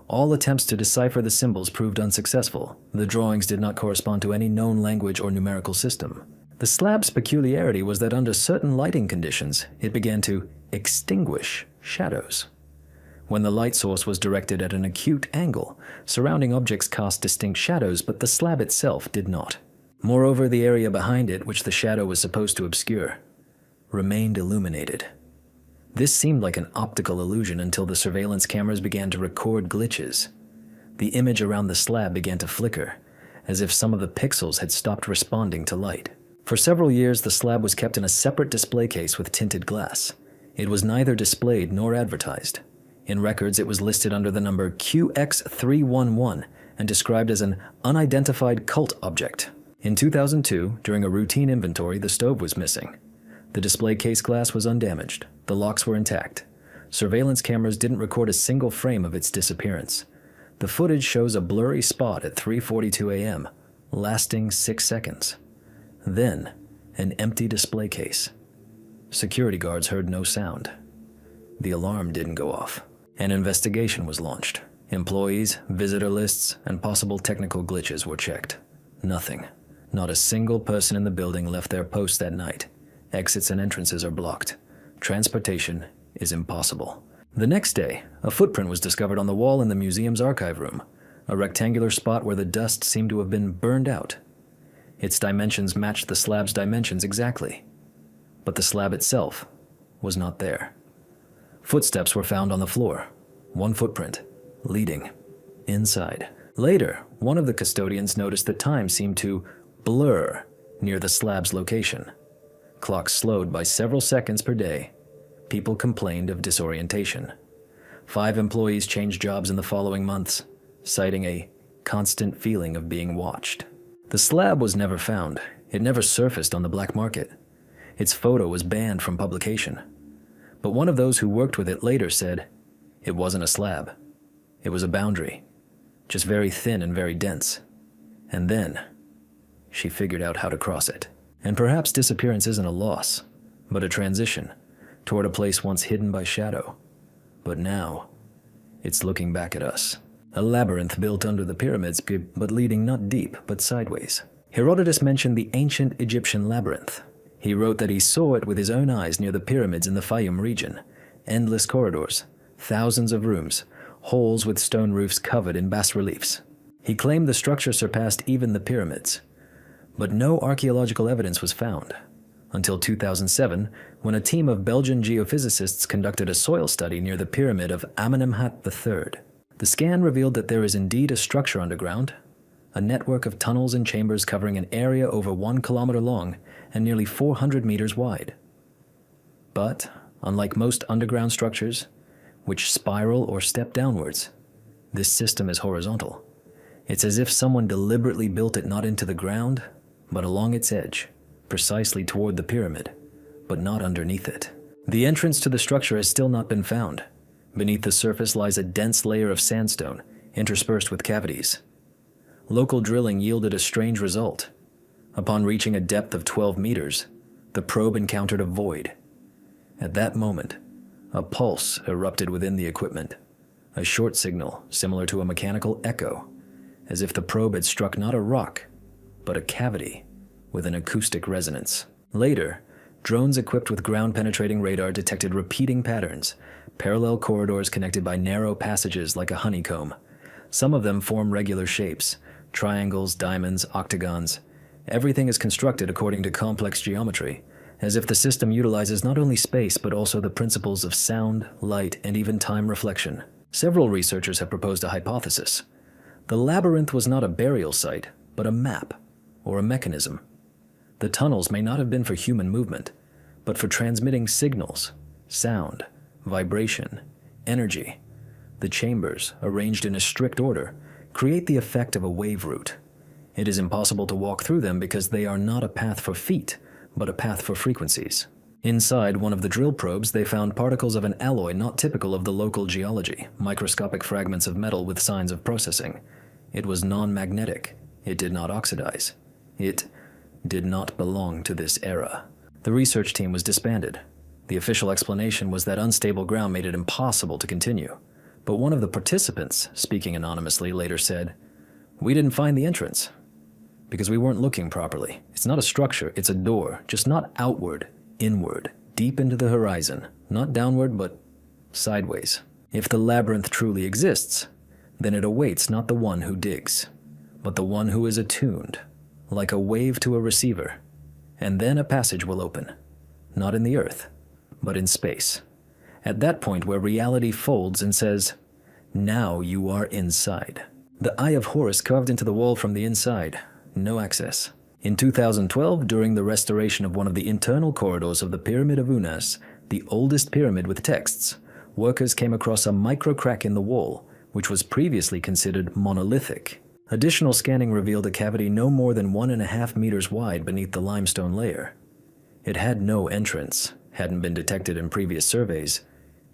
All attempts to decipher the symbols proved unsuccessful. The drawings did not correspond to any known language or numerical system. The slab's peculiarity was that under certain lighting conditions, it began to extinguish shadows. When the light source was directed at an acute angle, surrounding objects cast distinct shadows, but the slab itself did not. Moreover, the area behind it, which the shadow was supposed to obscure, remained illuminated. This seemed like an optical illusion until the surveillance cameras began to record glitches. The image around the slab began to flicker, as if some of the pixels had stopped responding to light. For several years, the slab was kept in a separate display case with tinted glass. It was neither displayed nor advertised. In records, it was listed under the number QX311 and described as an unidentified cult object. In 2002, during a routine inventory, the stove was missing. The display case glass was undamaged. The locks were intact. Surveillance cameras didn't record a single frame of its disappearance. The footage shows a blurry spot at 3:42 a.m., lasting 6 seconds. Then, an empty display case. Security guards heard no sound. The alarm didn't go off. An investigation was launched. Employees, visitor lists, and possible technical glitches were checked. Nothing. Not a single person in the building left their post that night. Exits and entrances are blocked. Transportation is impossible. The next day, a footprint was discovered on the wall in the museum's archive room, a rectangular spot where the dust seemed to have been burned out. Its dimensions matched the slab's dimensions exactly, but the slab itself was not there. Footsteps were found on the floor, one footprint, leading inside. Later, one of the custodians noticed that time seemed to blur near the slab's location. Clocks slowed by several seconds per day. People complained of disorientation. 5 employees changed jobs in the following months, citing a constant feeling of being watched. The slab was never found. It never surfaced on the black market. Its photo was banned from publication. But one of those who worked with it later said, it wasn't a slab. It was a boundary, just very thin and very dense. And then, she figured out how to cross it. And perhaps disappearance isn't a loss, but a transition toward a place once hidden by shadow. But now, it's looking back at us. A labyrinth built under the pyramids, but leading not deep, but sideways. Herodotus mentioned the ancient Egyptian labyrinth. He wrote that he saw it with his own eyes near the pyramids in the Fayum region. Endless corridors, thousands of rooms, holes with stone roofs covered in bas-reliefs. He claimed the structure surpassed even the pyramids. But no archaeological evidence was found, until 2007, when a team of Belgian geophysicists conducted a soil study near the pyramid of Amenemhat III. The scan revealed that there is indeed a structure underground, a network of tunnels and chambers covering an area over 1 kilometer long and nearly 400 meters wide. But, unlike most underground structures, which spiral or step downwards, this system is horizontal. It's as if someone deliberately built it not into the ground, but along its edge, precisely toward the pyramid, but not underneath it. The entrance to the structure has still not been found. Beneath the surface lies a dense layer of sandstone, interspersed with cavities. Local drilling yielded a strange result. Upon reaching a depth of 12 meters, the probe encountered a void. At that moment, a pulse erupted within the equipment, a short signal similar to a mechanical echo, as if the probe had struck not a rock, but a cavity with an acoustic resonance. Later, drones equipped with ground-penetrating radar detected repeating patterns, parallel corridors connected by narrow passages like a honeycomb. Some of them form regular shapes, triangles, diamonds, octagons. Everything is constructed according to complex geometry, as if the system utilizes not only space but also the principles of sound, light, and even time reflection. Several researchers have proposed a hypothesis. The labyrinth was not a burial site, but a map, or a mechanism. The tunnels may not have been for human movement, but for transmitting signals, sound, vibration, energy. The chambers, arranged in a strict order, create the effect of a wave route. It is impossible to walk through them because they are not a path for feet, but a path for frequencies. Inside one of the drill probes, they found particles of an alloy not typical of the local geology, microscopic fragments of metal with signs of processing. It was non-magnetic. It did not oxidize. It did not belong to this era. The research team was disbanded. The official explanation was that unstable ground made it impossible to continue. But one of the participants, speaking anonymously, later said, "We didn't find the entrance because we weren't looking properly. It's not a structure, it's a door, just not outward, inward, deep into the horizon, not downward, but sideways. If the labyrinth truly exists, then it awaits not the one who digs, but the one who is attuned, like a wave to a receiver, and then a passage will open, not in the earth, but in space. At that point where reality folds and says, 'Now you are inside.'" The Eye of Horus carved into the wall from the inside, no access. In 2012, during the restoration of one of the internal corridors of the Pyramid of Unas, the oldest pyramid with texts, workers came across a micro crack in the wall, which was previously considered monolithic. Additional scanning revealed a cavity no more than 1.5 meters wide beneath the limestone layer. It had no entrance, hadn't been detected in previous surveys,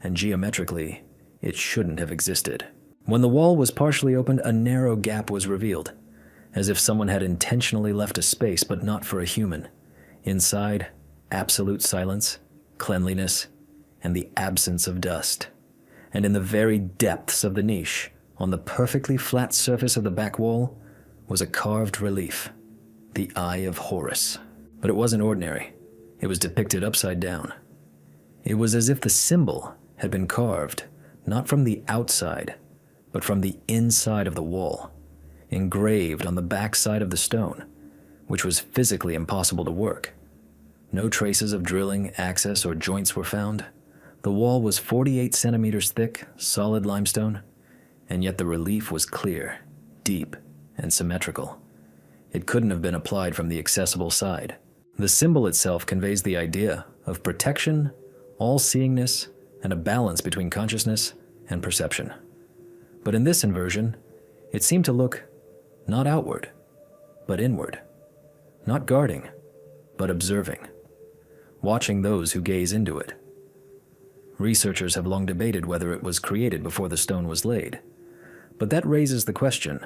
and geometrically, it shouldn't have existed. When the wall was partially opened, a narrow gap was revealed, as if someone had intentionally left a space but not for a human. Inside, absolute silence, cleanliness, and the absence of dust. And in the very depths of the niche, on the perfectly flat surface of the back wall, was a carved relief, the Eye of Horus. But it wasn't ordinary. It was depicted upside down. It was as if the symbol had been carved, not from the outside, but from the inside of the wall, engraved on the back side of the stone, which was physically impossible to work. No traces of drilling, access, or joints were found. The wall was 48 centimeters thick, solid limestone, and yet the relief was clear, deep, and symmetrical. It couldn't have been applied from the accessible side. The symbol itself conveys the idea of protection, all-seeingness, and a balance between consciousness and perception. But in this inversion, it seemed to look not outward, but inward. Not guarding, but observing. Watching those who gaze into it. Researchers have long debated whether it was created before the stone was laid. But that raises the question,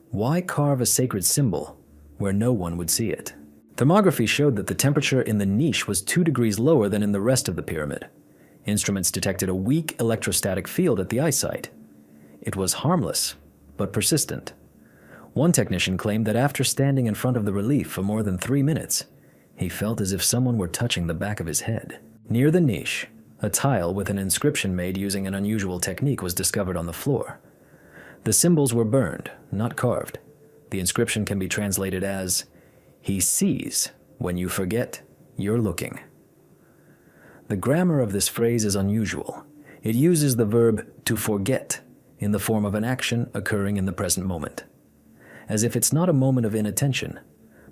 why carve a sacred symbol where no one would see it? Thermography showed that the temperature in the niche was 2 degrees lower than in the rest of the pyramid. Instruments detected a weak electrostatic field at the eye site. It was harmless, but persistent. One technician claimed that after standing in front of the relief for more than 3 minutes, he felt as if someone were touching the back of his head. Near the niche, a tile with an inscription made using an unusual technique was discovered on the floor. The symbols were burned, not carved. The inscription can be translated as, "He sees when you forget you're looking." The grammar of this phrase is unusual. It uses the verb to forget in the form of an action occurring in the present moment, as if it's not a moment of inattention,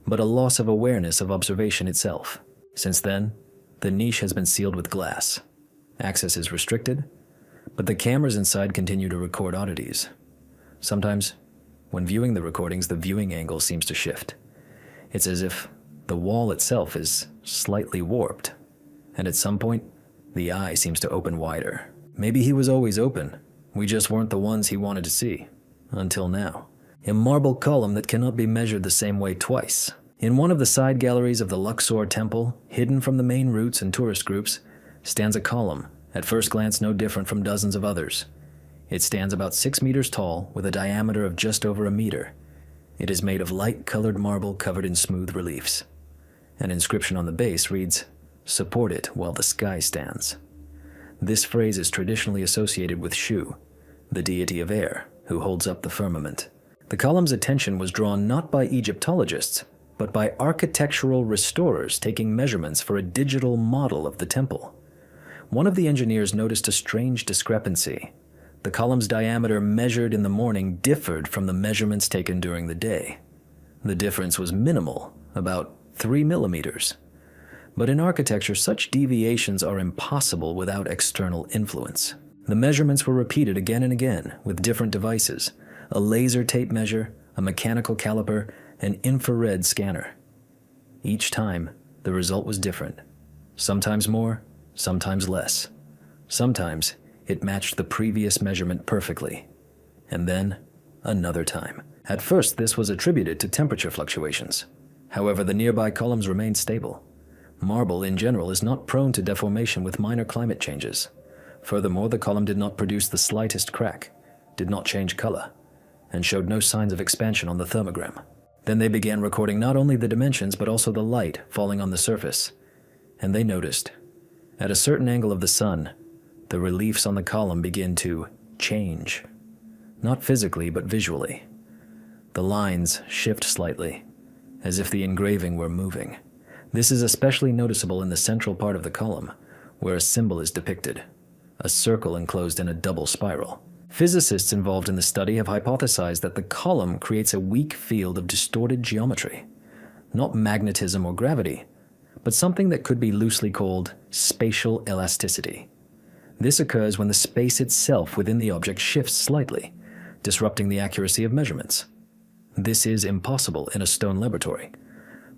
but a loss of awareness of observation itself. Since then, the niche has been sealed with glass. Access is restricted, but the cameras inside continue to record oddities. Sometimes, when viewing the recordings, the viewing angle seems to shift. It's as if the wall itself is slightly warped, and at some point, the eye seems to open wider. Maybe he was always open. We just weren't the ones he wanted to see, until now. A marble column that cannot be measured the same way twice. In one of the side galleries of the Luxor temple, hidden from the main routes and tourist groups, stands a column, at first glance no different from dozens of others. It stands about 6 meters tall, with a diameter of just over a meter. It is made of light-colored marble covered in smooth reliefs. An inscription on the base reads, "Support it while the sky stands." This phrase is traditionally associated with Shu, the deity of air, who holds up the firmament. The column's attention was drawn not by Egyptologists, but by architectural restorers taking measurements for a digital model of the temple. One of the engineers noticed a strange discrepancy. The column's diameter measured in the morning differed from the measurements taken during the day. The difference was minimal, about 3 millimeters. But in architecture, such deviations are impossible without external influence. The measurements were repeated again and again with different devices, a laser tape measure, a mechanical caliper, an infrared scanner. Each time, the result was different. Sometimes more, sometimes less. Sometimes, it matched the previous measurement perfectly. And then, another time. At first, this was attributed to temperature fluctuations. However, the nearby columns remained stable. Marble, in general, is not prone to deformation with minor climate changes. Furthermore, the column did not produce the slightest crack, did not change color, and showed no signs of expansion on the thermogram. Then they began recording not only the dimensions but also the light falling on the surface. And they noticed, at a certain angle of the sun, the reliefs on the column begin to change. Not physically, but visually. The lines shift slightly, as if the engraving were moving. This is especially noticeable in the central part of the column, where a symbol is depicted, a circle enclosed in a double spiral. Physicists involved in the study have hypothesized that the column creates a weak field of distorted geometry, not magnetism or gravity, but something that could be loosely called spatial elasticity. This occurs when the space itself within the object shifts slightly, disrupting the accuracy of measurements. This is impossible in a stone laboratory,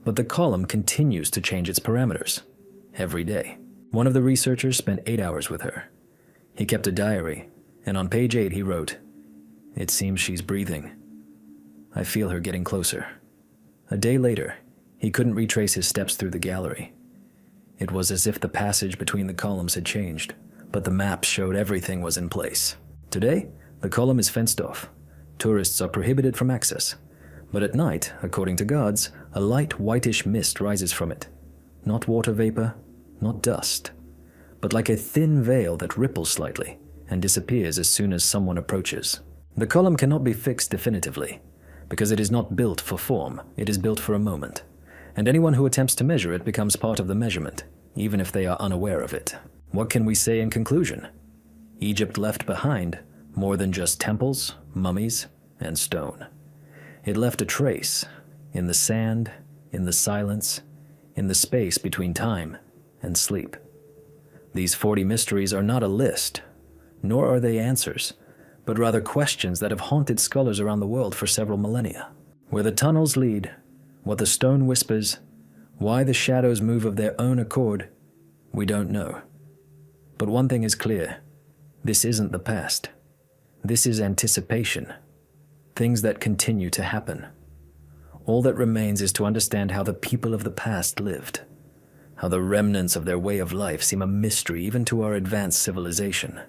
but the column continues to change its parameters every day. One of the researchers spent 8 hours with her. He kept a diary, and on page 8 he wrote, "It seems she's breathing. I feel her getting closer." A day later, he couldn't retrace his steps through the gallery. It was as if the passage between the columns had changed, but the maps showed everything was in place. Today, the column is fenced off. Tourists are prohibited from access. But at night, according to guards, a light whitish mist rises from it. Not water vapor, not dust, but like a thin veil that ripples slightly and disappears as soon as someone approaches. The column cannot be fixed definitively, because it is not built for form, it is built for a moment. And anyone who attempts to measure it becomes part of the measurement, even if they are unaware of it. What can we say in conclusion? Egypt left behind more than just temples, mummies, and stone. It left a trace in the sand, in the silence, in the space between time and sleep. These 40 mysteries are not a list, nor are they answers, but rather questions that have haunted scholars around the world for several millennia. Where the tunnels lead, what the stone whispers, why the shadows move of their own accord, we don't know. But one thing is clear, this isn't the past. This is anticipation. Things that continue to happen. All that remains is to understand how the people of the past lived, how the remnants of their way of life seem a mystery even to our advanced civilization.